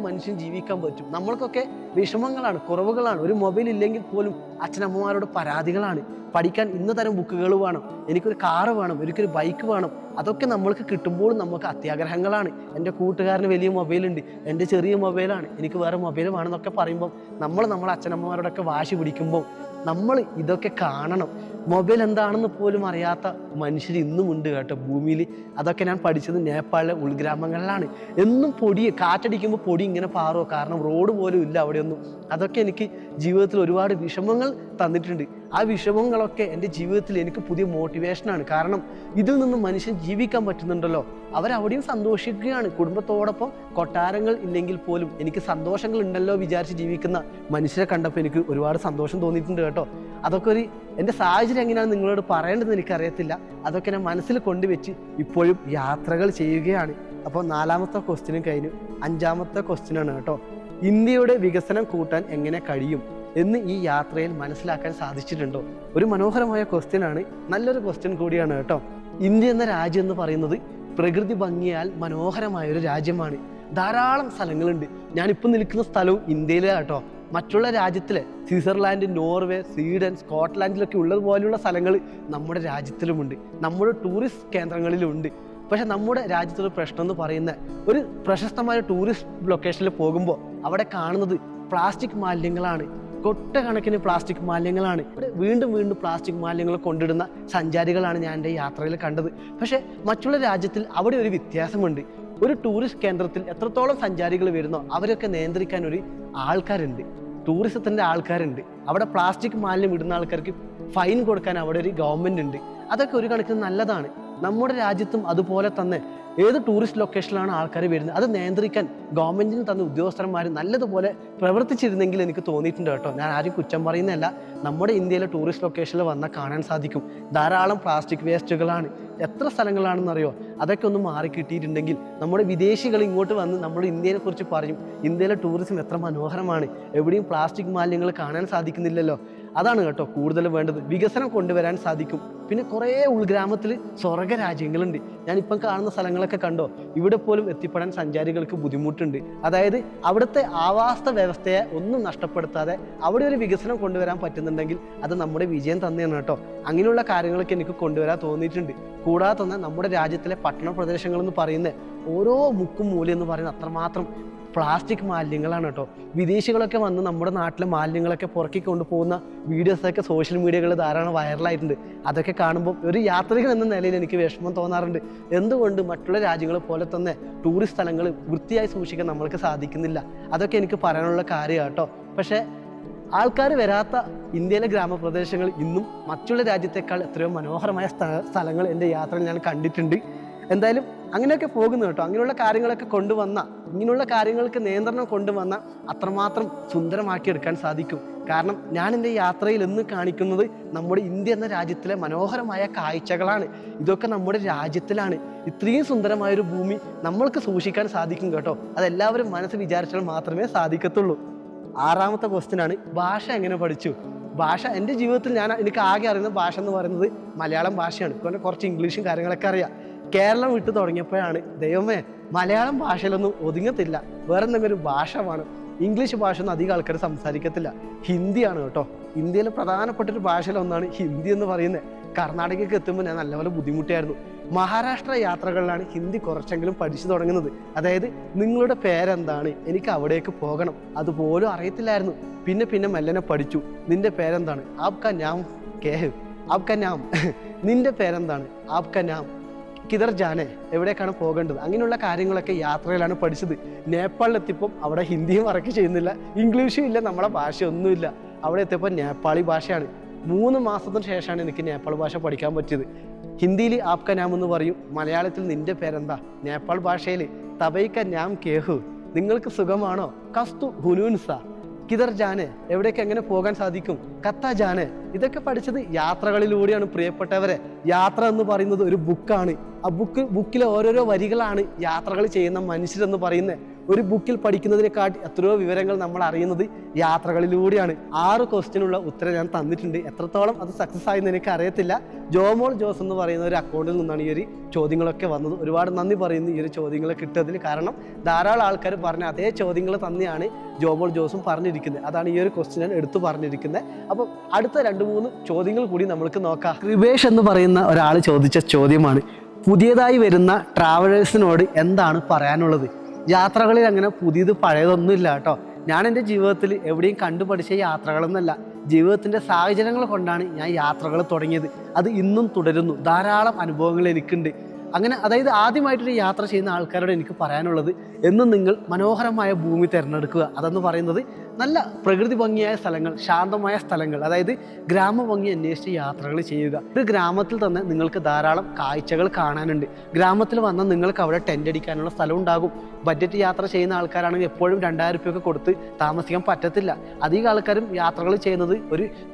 മനുഷ്യൻ ജീവിക്കാൻ പറ്റും. നമ്മൾക്കൊക്കെ വിഷമങ്ങളാണ്, കുറവുകളാണ്. ഒരു മൊബൈൽ ഇല്ലെങ്കിൽ പോലും അച്ഛനമ്മമാരോട് പരാതികളാണ്. പഠിക്കാൻ ഇന്ന തരം ബുക്കുകൾ വേണം, എനിക്കൊരു കാറ് വേണം, എനിക്കൊരു ബൈക്ക് വേണം. അതൊക്കെ നമ്മൾക്ക് കിട്ടുമ്പോൾ നമുക്ക് അത്യാഗ്രഹങ്ങളാണ്. എൻ്റെ കൂട്ടുകാരന് വലിയ മൊബൈലുണ്ട്, എൻ്റെ ചെറിയ മൊബൈലാണ്, എനിക്ക് വേറെ മൊബൈൽ വേണമെന്നൊക്കെ പറയുമ്പോൾ നമ്മളെ അച്ഛനമ്മമാരോടൊക്കെ വാശി പിടിക്കുമ്പോൾ നമ്മൾ ഇതൊക്കെ കാണണം. മൊബൈൽ എന്താണെന്ന് പോലും അറിയാത്ത മനുഷ്യർ ഇന്നും ഉണ്ട് കേട്ടോ ഭൂമിയിൽ. അതൊക്കെ ഞാൻ പഠിച്ചത് നേപ്പാളിലെ ഉൾഗ്രാമങ്ങളിലാണ്. എന്നും കാറ്റടിക്കുമ്പോൾ പൊടി ഇങ്ങനെ പാറുമോ, കാരണം റോഡ് പോലും ഇല്ല അവിടെയൊന്നും. അതൊക്കെ എനിക്ക് ജീവിതത്തിൽ ഒരുപാട് വിഷമങ്ങൾ തന്നിട്ടുണ്ട്. ആ വിഷമങ്ങളൊക്കെ എൻ്റെ ജീവിതത്തിൽ എനിക്ക് പുതിയ മോട്ടിവേഷനാണ്. കാരണം ഇതിൽ നിന്നും മനുഷ്യൻ ജീവിക്കാൻ പറ്റുന്നുണ്ടല്ലോ, അവരവിടെയും സന്തോഷിക്കുകയാണ് കുടുംബത്തോടൊപ്പം. കൊട്ടാരങ്ങൾ ഇല്ലെങ്കിൽ പോലും എനിക്ക് സന്തോഷങ്ങൾ ഉണ്ടല്ലോ വിചാരിച്ച് ജീവിക്കുന്ന മനുഷ്യരെ കണ്ടപ്പോൾ എനിക്ക് ഒരുപാട് സന്തോഷം തോന്നിയിട്ടുണ്ട് കേട്ടോ. അതൊക്കെ എൻ്റെ സാഹചര്യം എങ്ങനെയാണ് നിങ്ങളോട് പറയേണ്ടതെന്ന് എനിക്കറിയത്തില്ല. അതൊക്കെ ഞാൻ മനസ്സിൽ കൊണ്ടുവച്ച് ഇപ്പോഴും യാത്രകൾ ചെയ്യുകയാണ്. അപ്പോൾ 4ാമത്തെ ക്വസ്റ്റ്യനും കഴിഞ്ഞു. 5ാമത്തെ ക്വസ്റ്റ്യനാണ് കേട്ടോ. ഇന്ത്യയുടെ വികസനം കൂട്ടാൻ എങ്ങനെ കഴിയും എന്ന് ഈ യാത്രയിൽ മനസ്സിലാക്കാൻ സാധിച്ചിട്ടുണ്ടോ? ഒരു മനോഹരമായ ക്വസ്റ്റ്യനാണ്, നല്ലൊരു ക്വസ്റ്റ്യൻ കൂടിയാണ് കേട്ടോ. ഇന്ത്യ എന്ന രാജ്യം എന്ന് പറയുന്നത് പ്രകൃതി ഭംഗിയാൽ മനോഹരമായൊരു രാജ്യമാണ്. ധാരാളം സ്ഥലങ്ങളുണ്ട്. ഞാനിപ്പോൾ നിൽക്കുന്ന സ്ഥലവും ഇന്ത്യയിലെ കേട്ടോ. മറ്റുള്ള രാജ്യത്തിലെ സ്വിറ്റ്സർലാൻഡ്, നോർവേ, സ്വീഡൻ, സ്കോട്ട്ലാൻഡിലൊക്കെ ഉള്ളതുപോലെയുള്ള സ്ഥലങ്ങൾ നമ്മുടെ രാജ്യത്തിലുമുണ്ട്, നമ്മുടെ ടൂറിസ്റ്റ് കേന്ദ്രങ്ങളിലുമുണ്ട്. പക്ഷെ നമ്മുടെ രാജ്യത്തൊരു പ്രശ്നം എന്ന് പറയുന്ന, ഒരു പ്രശസ്തമായ ടൂറിസ്റ്റ് ലൊക്കേഷനിൽ പോകുമ്പോൾ അവിടെ കാണുന്നത് പ്ലാസ്റ്റിക് മാലിന്യങ്ങളാണ്. കൊട്ടക്കണക്കിന് പ്ലാസ്റ്റിക് മാലിന്യങ്ങളാണ്. വീണ്ടും പ്ലാസ്റ്റിക് മാലിന്യങ്ങൾ കൊണ്ടിടുന്ന സഞ്ചാരികളാണ് ഞാൻ എൻ്റെ യാത്രയിൽ കണ്ടത്. പക്ഷേ മറ്റുള്ള രാജ്യത്തിൽ അവിടെ ഒരു വ്യത്യാസമുണ്ട്. ഒരു ടൂറിസ്റ്റ് കേന്ദ്രത്തിൽ എത്രത്തോളം സഞ്ചാരികൾ വരുന്നോ അവരൊക്കെ നിയന്ത്രിക്കാൻ ഒരു ആൾക്കാരുണ്ട്, ടൂറിസത്തിൻ്റെ ആൾക്കാരുണ്ട്. അവിടെ പ്ലാസ്റ്റിക് മാലിന്യം ഇടുന്ന ആൾക്കാർക്ക് ഫൈൻ കൊടുക്കാൻ അവിടെ ഒരു ഗവൺമെൻറ് ഉണ്ട്. അതൊക്കെ ഒരു കണക്കിന് നല്ലതാണ്. നമ്മുടെ രാജ്യത്തും അതുപോലെ തന്നെ ഏത് ടൂറിസ്റ്റ് ലൊക്കേഷനിലാണ് ആൾക്കാർ വരുന്നത് അത് നിയന്ത്രിക്കാൻ ഗവൺമെൻറ്റിന് തന്ന ഉദ്യോഗസ്ഥന്മാർ നല്ലതുപോലെ പ്രവർത്തിച്ചിരുന്നെങ്കിൽ എനിക്ക് തോന്നിയിട്ടുണ്ട് കേട്ടോ. ഞാൻ ആരും കുറ്റം പറയുന്നതല്ല. നമ്മുടെ ഇന്ത്യയിലെ ടൂറിസ്റ്റ് ലൊക്കേഷനിൽ വന്നാൽ കാണാൻ സാധിക്കും ധാരാളം പ്ലാസ്റ്റിക് വേസ്റ്റുകളാണ്. എത്ര സ്ഥലങ്ങളാണെന്നറിയോ? അതൊക്കെ ഒന്ന് മാറി കിട്ടിയിട്ടുണ്ടെങ്കിൽ നമ്മുടെ വിദേശികൾ ഇങ്ങോട്ട് വന്ന് നമ്മുടെ ഇന്ത്യയെ കുറിച്ച് പറയും, ഇന്ത്യയിലെ ടൂറിസം എത്ര മനോഹരമാണ്, എവിടെയും പ്ലാസ്റ്റിക് മാലിന്യങ്ങൾ കാണാൻ സാധിക്കുന്നില്ലല്ലോ. അതാണ് കേട്ടോ കൂടുതൽ വേണ്ടത്. വികസനം കൊണ്ടുവരാൻ സാധിക്കും. പിന്നെ കുറേ ഉൾഗ്രാമത്തിൽ സ്വർഗ രാജ്യങ്ങളുണ്ട്. ഞാനിപ്പം കാണുന്ന സ്ഥലങ്ങളൊക്കെ കണ്ടോ, ഇവിടെ പോലും എത്തിപ്പെടാൻ സഞ്ചാരികൾക്ക് ബുദ്ധിമുട്ടുണ്ട്. അതായത് അവിടുത്തെ ആവാസ വ്യവസ്ഥയെ ഒന്നും നഷ്ടപ്പെടുത്താതെ അവിടെ ഒരു വികസനം കൊണ്ടുവരാൻ പറ്റുന്നുണ്ടെങ്കിൽ അത് നമ്മുടെ വിജയം തന്നെയാണ് കേട്ടോ. അങ്ങനെയുള്ള കാര്യങ്ങളൊക്കെ എനിക്ക് കൊണ്ടുവരാൻ തോന്നിയിട്ടുണ്ട്. കൂടാതെ തന്നെ നമ്മുടെ രാജ്യത്തിലെ പട്ടണ പ്രദേശങ്ങളെന്ന് പറയുന്ന ഓരോ മുക്കും മൂലം എന്ന് പറയുന്നത് അത്രമാത്രം പ്ലാസ്റ്റിക് മാലിന്യങ്ങളാണ് കേട്ടോ. വിദേശികളൊക്കെ വന്ന് നമ്മുടെ നാട്ടിലെ മാലിന്യങ്ങളൊക്കെ പുറക്കി കൊണ്ടുപോകുന്ന വീഡിയോസൊക്കെ സോഷ്യൽ മീഡിയകളിൽ ധാരാളം വൈറലായിട്ടുണ്ട്. അതൊക്കെ കാണുമ്പോൾ ഒരു യാത്രികൻ എന്ന നിലയിൽ എനിക്ക് വിഷമം തോന്നാറുണ്ട്. എന്തുകൊണ്ട് മറ്റുള്ള രാജ്യങ്ങളെ പോലെ തന്നെ ടൂറിസ്റ്റ് സ്ഥലങ്ങൾ വൃത്തിയായി സൂക്ഷിക്കാൻ നമ്മൾക്ക് സാധിക്കുന്നില്ല? അതൊക്കെ എനിക്ക് പറയാനുള്ള കാര്യമാണ് കേട്ടോ. പക്ഷേ ആൾക്കാർ വരാത്ത ഇന്ത്യയിലെ ഗ്രാമപ്രദേശങ്ങൾ ഇന്നും മറ്റുള്ള രാജ്യത്തേക്കാൾ എത്രയോ മനോഹരമായ സ്ഥലങ്ങൾ എൻ്റെ യാത്രയിൽ ഞാൻ കണ്ടിട്ടുണ്ട്. എന്തായാലും അങ്ങനെയൊക്കെ പോകുന്നു കേട്ടോ. അങ്ങനെയുള്ള കാര്യങ്ങളൊക്കെ കൊണ്ടുവന്ന, ഇങ്ങനെയുള്ള കാര്യങ്ങൾക്ക് നിയന്ത്രണം കൊണ്ടുവന്ന അത്രമാത്രം സുന്ദരമാക്കിയെടുക്കാൻ സാധിക്കും. കാരണം ഞാൻ എൻ്റെ യാത്രയിൽ എന്ന് കാണിക്കുന്നത് നമ്മുടെ ഇന്ത്യ എന്ന രാജ്യത്തിലെ മനോഹരമായ കാഴ്ചകളാണ്. ഇതൊക്കെ നമ്മുടെ രാജ്യത്തിലാണ്. ഇത്രയും സുന്ദരമായൊരു ഭൂമി നമ്മൾക്ക് സൂക്ഷിക്കാൻ സാധിക്കും കേട്ടോ. അതെല്ലാവരും മനസ്സ് വിചാരിച്ചാൽ മാത്രമേ സാധിക്കത്തുള്ളൂ. 6ാമത്തെ ക്വസ്റ്റ്യനാണ്, ഭാഷ എങ്ങനെ പഠിച്ചു? ഭാഷ എൻ്റെ ജീവിതത്തിൽ എനിക്ക് ആകെ അറിയുന്ന ഭാഷ എന്ന് പറയുന്നത് മലയാളം ഭാഷയാണ്. പിന്നെ കുറച്ച് ഇംഗ്ലീഷും കാര്യങ്ങളൊക്കെ അറിയാം. കേരളം വിട്ടു തുടങ്ങിയപ്പോഴാണ് ദൈവമേ മലയാളം ഭാഷയിലൊന്നും ഒതുങ്ങത്തില്ല, വേറെ എന്തെങ്കിലും ഒരു ഭാഷ വേണം. ഇംഗ്ലീഷ് ഭാഷ ഒന്നും അധികം ആൾക്കാർ സംസാരിക്കത്തില്ല. ഹിന്ദിയാണ് കേട്ടോ. ഇന്ത്യയിലെ പ്രധാനപ്പെട്ടൊരു ഭാഷയിലൊന്നാണ് ഹിന്ദി എന്ന് പറയുന്നത്. കർണാടകയ്ക്ക് എത്തുമ്പോൾ ഞാൻ നല്ലപോലെ ബുദ്ധിമുട്ടിയായിരുന്നു. മഹാരാഷ്ട്ര യാത്രകളിലാണ് ഹിന്ദി കുറച്ചെങ്കിലും പഠിച്ചു തുടങ്ങുന്നത്. അതായത് നിങ്ങളുടെ പേരെന്താണ്, എനിക്ക് അവിടേക്ക് പോകണം, അതുപോലും അറിയത്തില്ലായിരുന്നു. പിന്നെ മെല്ലനെ പഠിച്ചു. നിന്റെ പേരെന്താണ്? ആപ്കാ നാം കേഹ്. ആപ്കാ നാം. നിന്റെ പേരെന്താണ്? ആപ്കാ നാം. കിതർ ജാനെ, എവിടേക്കാണ് പോകേണ്ടത്? അങ്ങനെയുള്ള കാര്യങ്ങളൊക്കെ യാത്രയിലാണ് പഠിച്ചത്. നേപ്പാളിലെത്തിയപ്പം അവിടെ ഹിന്ദിയും വർക്ക് ചെയ്യുന്നില്ല, ഇംഗ്ലീഷും ഇല്ല, നമ്മളെ ഭാഷയൊന്നുമില്ല. അവിടെ എത്തിയപ്പോൾ നേപ്പാളി ഭാഷയാണ്. 3 മാസത്തിന് ശേഷമാണ് എനിക്ക് നേപ്പാൾ ഭാഷ പഠിക്കാൻ പറ്റിയത്. ഹിന്ദിയിൽ ആപ്ക നാം എന്ന് പറയും, മലയാളത്തിൽ നിന്റെ പേരെന്താ, നേപ്പാൾ ഭാഷയിൽ തബൈക്ക നാം കേഹു, നിങ്ങൾക്ക് സുഖമാണോ, കസ്തു ഹുനൂൻസ, കിതർ ജാനെ, എവിടേക്ക് എങ്ങനെ പോകാൻ സാധിക്കും, കത്ത ജാനെ. ഇതൊക്കെ പഠിച്ചത് യാത്രകളിലൂടെയാണ് പ്രിയപ്പെട്ടവരെ. യാത്ര എന്ന് പറയുന്നത് ഒരു ബുക്കാണ്. ആ ബുക്കിലെ ഓരോരോ വരികളാണ് യാത്രകൾ ചെയ്യുന്ന മനുഷ്യരെന്ന് പറയുന്നത്. ഒരു ബുക്കിൽ പഠിക്കുന്നതിനെക്കാട്ടി എത്രയോ വിവരങ്ങൾ നമ്മൾ അറിയുന്നത് യാത്രകളിലൂടെയാണ്. 6 ക്വസ്റ്റ്യനുള്ള ഉത്തരം ഞാൻ തന്നിട്ടുണ്ട്. എത്രത്തോളം അത് സക്സസ് ആയെന്ന് എനിക്ക് അറിയത്തില്ല. ജോമോൾ ജോസ് എന്ന് പറയുന്ന ഒരു അക്കൗണ്ടിൽ നിന്നാണ് ഈ ഒരു ചോദ്യങ്ങളൊക്കെ വന്നത്. ഒരുപാട് നന്ദി പറയുന്നു ഈ ഒരു ചോദ്യങ്ങൾ കിട്ടിയതിൽ. കാരണം ധാരാളം ആൾക്കാർ പറഞ്ഞ അതേ ചോദ്യങ്ങൾ തന്നെയാണ് ജോമോൾ ജോസും പറഞ്ഞിരിക്കുന്നത്. അതാണ് ഈ ഒരു ക്വസ്റ്റ്യൻ ഞാൻ എടുത്തു പറഞ്ഞിരിക്കുന്നത്. അപ്പം അടുത്ത 2-3 ചോദ്യങ്ങൾ കൂടി നമ്മൾക്ക് നോക്കാം. കൃപേഷ് എന്ന് പറയുന്ന ഒരാൾ ചോദിച്ച ചോദ്യമാണ്, പുതിയതായി വരുന്ന ട്രാവലേഴ്സിനോട് എന്താണ് പറയാനുള്ളത്? യാത്രകളിൽ അങ്ങനെ പുതിയത് പഴയതൊന്നുമില്ല കേട്ടോ. ഞാൻ എൻ്റെ ജീവിതത്തിൽ എവിടെയും കണ്ടുപഠിച്ച യാത്രകളൊന്നുമല്ല, ജീവിതത്തിൻ്റെ സാഹചര്യങ്ങൾ കൊണ്ടാണ് ഞാൻ യാത്രകൾ തുടങ്ങിയത്. അത് ഇന്നും തുടരുന്നു. ധാരാളം അനുഭവങ്ങൾ എനിക്കുണ്ട്. അങ്ങനെ അതായത് ആദ്യമായിട്ടൊരു യാത്ര ചെയ്യുന്ന ആൾക്കാരോട് എനിക്ക് പറയാനുള്ളത്, എന്നും നിങ്ങൾ മനോഹരമായ ഭൂമി തിരഞ്ഞെടുക്കുക. അതെന്ന് പറയുന്നത് നല്ല പ്രകൃതി ഭംഗിയായ സ്ഥലങ്ങൾ, ശാന്തമായ സ്ഥലങ്ങൾ, അതായത് ഗ്രാമഭംഗി അന്വേഷിച്ച് യാത്രകൾ ചെയ്യുക. ഒരു ഗ്രാമത്തിൽ തന്നെ നിങ്ങൾക്ക് ധാരാളം കാഴ്ചകൾ കാണാനുണ്ട്. ഗ്രാമത്തിൽ വന്നാൽ നിങ്ങൾക്ക് അവിടെ ടെൻ്റ് അടിക്കാനുള്ള സ്ഥലം ഉണ്ടാകും. ബഡ്ജറ്റ് യാത്ര ചെയ്യുന്ന ആൾക്കാരാണെങ്കിൽ എപ്പോഴും 2000 രൂപയൊക്കെ കൊടുത്ത് താമസിക്കാൻ പറ്റത്തില്ല. അധികം ആൾക്കാരും യാത്രകൾ ചെയ്യുന്നത്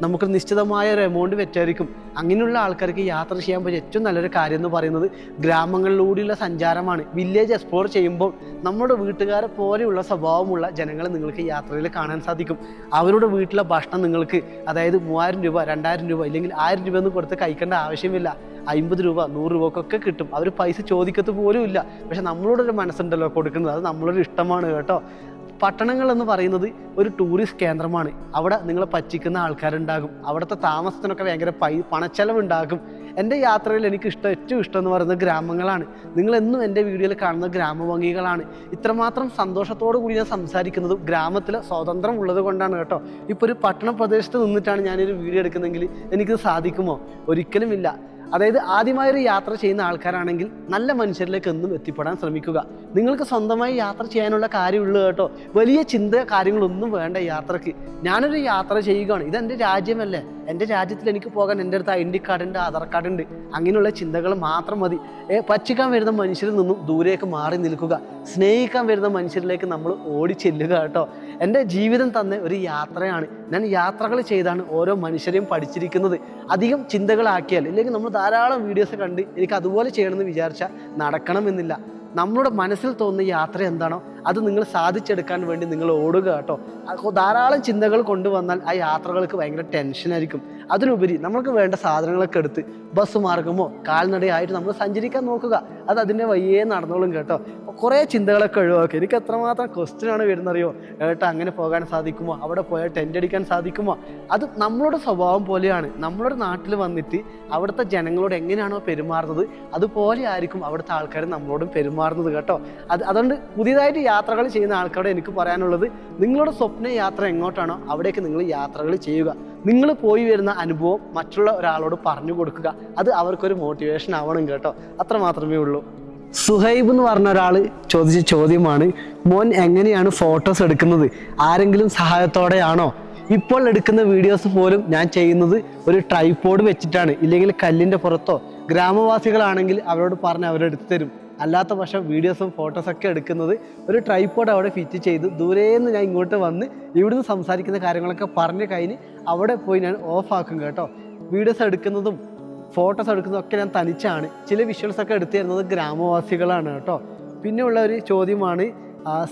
നമുക്ക് നിശ്ചിതമായ ഒരു എമൗണ്ട് വെച്ചായിരിക്കും. അങ്ങനെയുള്ള ആൾക്കാർക്ക് യാത്ര ചെയ്യാൻ പറ്റിയ ഏറ്റവും നല്ലൊരു കാര്യം എന്ന് പറയുന്നത് ഗ്രാമങ്ങളിലൂടെയുള്ള സഞ്ചാരമാണ്. വില്ലേജ് എക്സ്പ്ലോർ ചെയ്യുമ്പോൾ നമ്മുടെ വീട്ടുകാരെ പോലെയുള്ള സ്വഭാവമുള്ള ജനങ്ങളെ നിങ്ങൾക്ക് യാത്രയിൽ കാണാൻ സാധിക്കും. അവരുടെ വീട്ടിലെ ഭക്ഷണം നിങ്ങൾക്ക്, അതായത് 3000 രൂപ 2000 രൂപ ഇല്ലെങ്കിൽ 1000 രൂപ ഒന്നും കൊടുത്ത് കഴിക്കേണ്ട ആവശ്യമില്ല. 50 രൂപ 100 രൂപക്കൊക്കെ കിട്ടും. അവർ പൈസ ചോദിക്കത്ത് പോലും ഇല്ല. പക്ഷെ നമ്മളോട് ഒരു മനസ്സുണ്ടല്ലോ കൊടുക്കുന്നത്, അത് നമ്മളൊരു ഇഷ്ടമാണ് കേട്ടോ. പട്ടണങ്ങൾ എന്ന് പറയുന്നത് ഒരു ടൂറിസ്റ്റ് കേന്ദ്രമാണ്. അവിടെ നിങ്ങളെ പറ്റിക്കുന്ന ആൾക്കാരുണ്ടാകും. അവിടുത്തെ താമസത്തിനൊക്കെ ഭയങ്കര പണച്ചെലവുണ്ടാകും. എൻ്റെ യാത്രയിൽ എനിക്ക് ഏറ്റവും ഇഷ്ടം എന്ന് പറയുന്നത് ഗ്രാമങ്ങളാണ്. നിങ്ങളെന്നും എൻ്റെ വീഡിയോയിൽ കാണുന്ന ഗ്രാമഭംഗികളാണ്. ഇത്രമാത്രം സന്തോഷത്തോടു കൂടി ഞാൻ സംസാരിക്കുന്നത് ഗ്രാമത്തിൽ സ്വാതന്ത്ര്യം ഉള്ളത് കൊണ്ടാണ് കേട്ടോ. ഇപ്പോൾ ഒരു പട്ടണ പ്രദേശത്ത് നിന്നിട്ടാണ് ഞാനൊരു വീഡിയോ എടുക്കുന്നതെങ്കിൽ എനിക്കത് സാധിക്കുമോ? ഒരിക്കലുമില്ല. അതായത് ആദ്യമായൊരു യാത്ര ചെയ്യുന്ന ആൾക്കാരാണെങ്കിൽ നല്ല മനുഷ്യരിലേക്ക് എന്നും എത്തിപ്പെടാൻ ശ്രമിക്കുക. നിങ്ങൾക്ക് സ്വന്തമായി യാത്ര ചെയ്യാനുള്ള കാര്യമുള്ളൂ കേട്ടോ. വലിയ ചിന്ത കാര്യങ്ങളൊന്നും വേണ്ട യാത്രക്ക്. ഞാനൊരു യാത്ര ചെയ്യുകയാണ്, ഇതെൻ്റെ രാജ്യമല്ലേ, എൻ്റെ രാജ്യത്തിൽ എനിക്ക് പോകാൻ എൻ്റെ അടുത്ത് ID കാർഡുണ്ട്, ആധാർ കാർഡുണ്ട്, അങ്ങനെയുള്ള ചിന്തകൾ മാത്രം മതി. പറ്റിക്കാൻ വരുന്ന മനുഷ്യരിൽ നിന്നും ദൂരേക്ക് മാറി നിൽക്കുക. സ്നേഹിക്കാൻ വരുന്ന മനുഷ്യരിലേക്ക് നമ്മൾ ഓടി ചെല്ലുക കേട്ടോ. എൻ്റെ ജീവിതം തന്നെ ഒരു യാത്രയാണ്. ഞാൻ യാത്രകൾ ചെയ്താണ് ഓരോ മനുഷ്യരെയും പഠിച്ചിരിക്കുന്നത്. അധികം ചിന്തകളാക്കിയാൽ, ഇല്ലെങ്കിൽ നമ്മൾ ധാരാളം വീഡിയോസ് കണ്ട് എനിക്ക് അതുപോലെ ചെയ്യണമെന്ന് വിചാരിച്ചാൽ നടക്കണമെന്നില്ല. നമ്മളുടെ മനസ്സിൽ തോന്നുന്ന യാത്ര എന്താണോ അത് നിങ്ങൾ സാധിച്ചെടുക്കാൻ വേണ്ടി നിങ്ങൾ ഓടുക കേട്ടോ. ധാരാളം ചിന്തകൾ കൊണ്ടുവന്നാൽ ആ യാത്രകൾക്ക് ഭയങ്കര ടെൻഷനായിരിക്കും. അതിനുപരി നമുക്ക് വേണ്ട സാധനങ്ങളൊക്കെ എടുത്ത് ബസ് മാർഗമോ കാൽനടയായിട്ട് നമ്മൾ സഞ്ചരിക്കാൻ നോക്കുക. അത് അതിൻ്റെ വയ്യേ നടന്നോളും കേട്ടോ. കുറേ ചിന്തകളൊക്കെ ഒഴിവാക്കുക. എനിക്ക് എത്രമാത്രം ക്വസ്റ്റ്യനാണ് വരുന്നറിയോ, ഏട്ടാ അങ്ങനെ പോകാൻ സാധിക്കുമോ, അവിടെ പോയാൽ ടെൻ്റ് അടിക്കാൻ സാധിക്കുമോ? അത് നമ്മളുടെ സ്വഭാവം പോലെയാണ്. നമ്മളുടെ നാട്ടിൽ വന്നിട്ട് അവിടുത്തെ ജനങ്ങളോട് എങ്ങനെയാണോ പെരുമാറുന്നത് അതുപോലെ ആയിരിക്കും അവിടുത്തെ ആൾക്കാർ നമ്മളോടും പെരുമാറുന്നത് കേട്ടോ. അതുകൊണ്ട് പുതിയതായിട്ട് യാത്രകൾ ചെയ്യുന്ന ആൾക്കാരോട് എനിക്ക് പറയാനുള്ളത്, നിങ്ങളുടെ സ്വപ്ന യാത്ര എങ്ങോട്ടാണോ അവിടേക്ക് നിങ്ങൾ യാത്രകൾ ചെയ്യുക. നിങ്ങൾ പോയി വരുന്ന അനുഭവം മറ്റുള്ള ഒരാളോട് പറഞ്ഞു കൊടുക്കുക. അത് അവർക്കൊരു മോട്ടിവേഷൻ ആവണം കേട്ടോ. അത്ര മാത്രമേ ഉള്ളൂ. സുഹൈബ് എന്ന് പറഞ്ഞ ഒരാൾ ചോദിച്ച ചോദ്യമാണ്, മോൻ എങ്ങനെയാണ് ഫോട്ടോസ് എടുക്കുന്നത്? ആരെങ്കിലും സഹായത്തോടെയാണോ? ഇപ്പോൾ എടുക്കുന്ന വീഡിയോസ് പോലും ഞാൻ ചെയ്യുന്നത് ഒരു ട്രൈപോഡ് വെച്ചിട്ടാണ്, ഇല്ലെങ്കിൽ കല്ലിൻ്റെ പുറത്തോ. ഗ്രാമവാസികളാണെങ്കിൽ അവരോട് പറഞ്ഞ് അവരെടുത്ത് തരും. അല്ലാത്ത പക്ഷം വീഡിയോസും ഫോട്ടോസൊക്കെ എടുക്കുന്നത് ഒരു ട്രൈപോഡ് അവിടെ ഫിറ്റ് ചെയ്ത് ദൂരേന്ന് ഞാൻ ഇങ്ങോട്ട് വന്ന് ഇവിടുന്ന് സംസാരിക്കുന്ന കാര്യങ്ങളൊക്കെ പറഞ്ഞ് കഴിഞ്ഞ് അവിടെ പോയി ഞാൻ ഓഫാക്കും കേട്ടോ. വീഡിയോസ് എടുക്കുന്നതും ഫോട്ടോസ് എടുക്കുന്നതൊക്കെ ഞാൻ തനിച്ചാണ്. ചില വിഷ്വൽസൊക്കെ എടുത്തു തരുന്നത് ഗ്രാമവാസികളാണ് കേട്ടോ. പിന്നെ ഉള്ള ഒരു ചോദ്യമാണ്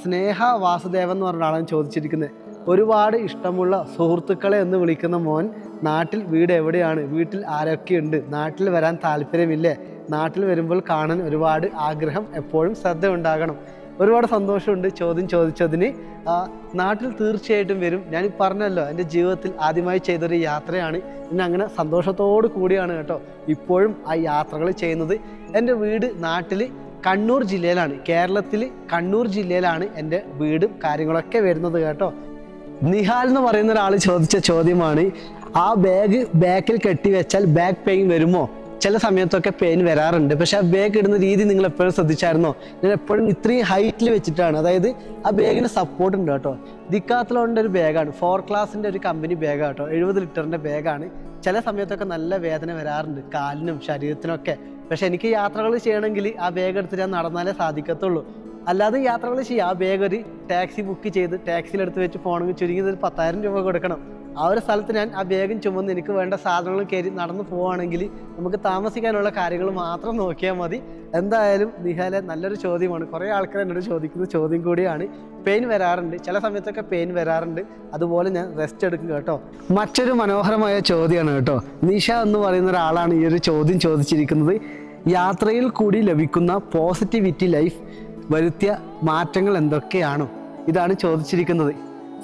സ്നേഹ വാസുദേവൻ എന്ന് പറഞ്ഞ ആളാണ് ചോദിച്ചിരിക്കുന്നത്. ഒരുപാട് ഇഷ്ടമുള്ള സുഹൃത്തുക്കളെ എന്ന് വിളിക്കുന്ന മോൻ നാട്ടിൽ വീട് എവിടെയാണ്? വീട്ടിൽ ആരൊക്കെയുണ്ട്? നാട്ടിൽ വരാൻ താല്പര്യമില്ലേ? നാട്ടിൽ വരുമ്പോൾ കാണാൻ ഒരുപാട് ആഗ്രഹം, എപ്പോഴും ശ്രദ്ധ ഉണ്ടാകണം. ഒരുപാട് സന്തോഷമുണ്ട് ചോദ്യം ചോദിച്ചതിന്. നാട്ടിൽ തീർച്ചയായിട്ടും വരും. ഞാൻ പറഞ്ഞല്ലോ, എൻ്റെ ജീവിതത്തിൽ ആദ്യമായി ചെയ്തൊരു യാത്രയാണ്. പിന്നെ അങ്ങനെ സന്തോഷത്തോടു കൂടിയാണ് കേട്ടോ ഇപ്പോഴും ആ യാത്രകൾ ചെയ്യുന്നത്. എൻ്റെ വീട് നാട്ടിൽ കണ്ണൂർ ജില്ലയിലാണ്, കേരളത്തിൽ കണ്ണൂർ ജില്ലയിലാണ് എൻ്റെ വീടും കാര്യങ്ങളൊക്കെ വരുന്നത് കേട്ടോ. നിഹാൽ എന്ന് പറയുന്ന ഒരാൾ ചോദിച്ച ചോദ്യമാണ്, ആ ബാഗ് ബാക്കിൽ കെട്ടിവെച്ചാൽ ബാക്ക് പെയിൻ വരുമോ? ചില സമയത്തൊക്കെ പെയിൻ വരാറുണ്ട്. പക്ഷെ ആ ബാഗ് ഇടുന്ന രീതി നിങ്ങൾ എപ്പോഴും ശ്രദ്ധിച്ചായിരുന്നോ? ഞാൻ എപ്പോഴും ഇത്രയും ഹൈറ്റിൽ വെച്ചിട്ടാണ്, അതായത് ആ ബാഗിന് സപ്പോർട്ട് ഉണ്ട് കേട്ടോ. ഡിക്കാത്ലോണിൻ്റെ ഒരു ബാഗാണ്, 4 ക്ലാസിൻ്റെ ഒരു കമ്പനി ബാഗാണ് കേട്ടോ. 70 ലിറ്ററിൻ്റെ ബാഗാണ്. ചില സമയത്തൊക്കെ നല്ല വേദന വരാറുണ്ട് കാലിനും ശരീരത്തിനൊക്കെ. പക്ഷെ എനിക്ക് യാത്രകൾ ചെയ്യണമെങ്കിൽ ആ ബാഗ് എടുത്തിട്ട് ഞാൻ നടന്നാലേ സാധിക്കത്തുള്ളൂ. അല്ലാതെ യാത്രകൾ ചെയ്യാം. ആ ബാഗ് ഒരു ടാക്സി ബുക്ക് ചെയ്ത് ടാക്സിയിലെടുത്ത് വെച്ച് പോകണമെങ്കിൽ ചുരുങ്ങിയത് ഒരു 10,000 രൂപ കൊടുക്കണം. ആ ഒരു സ്ഥലത്ത് ഞാൻ ആ ബാഗും ചുമന്ന് എനിക്ക് വേണ്ട സാധനങ്ങൾ കയറി നടന്നു പോവുകയാണെങ്കിൽ നമുക്ക് താമസിക്കാനുള്ള കാര്യങ്ങൾ മാത്രം നോക്കിയാൽ മതി. എന്തായാലും നിഹാലെ നല്ലൊരു ചോദ്യമാണ്. കുറേ ആൾക്കാർ എന്നോട് ചോദിക്കുന്ന ചോദ്യം കൂടിയാണ്. പെയിൻ വരാറുണ്ട്, ചില സമയത്തൊക്കെ പെയിൻ വരാറുണ്ട്. അതുപോലെ ഞാൻ റെസ്റ്റ് എടുക്കും കേട്ടോ. മറ്റൊരു മനോഹരമായ ചോദ്യമാണ് കേട്ടോ. നിഷ എന്ന് പറയുന്ന ഒരാളാണ് ഈ ഒരു ചോദ്യം ചോദിച്ചിരിക്കുന്നത്. യാത്രയിൽ കൂടി ലഭിക്കുന്ന പോസിറ്റിവിറ്റി ലൈഫ് വരുത്തിയ മാറ്റങ്ങൾ എന്തൊക്കെയാണോ? ഇതാണ് ചോദിച്ചിരിക്കുന്നത്.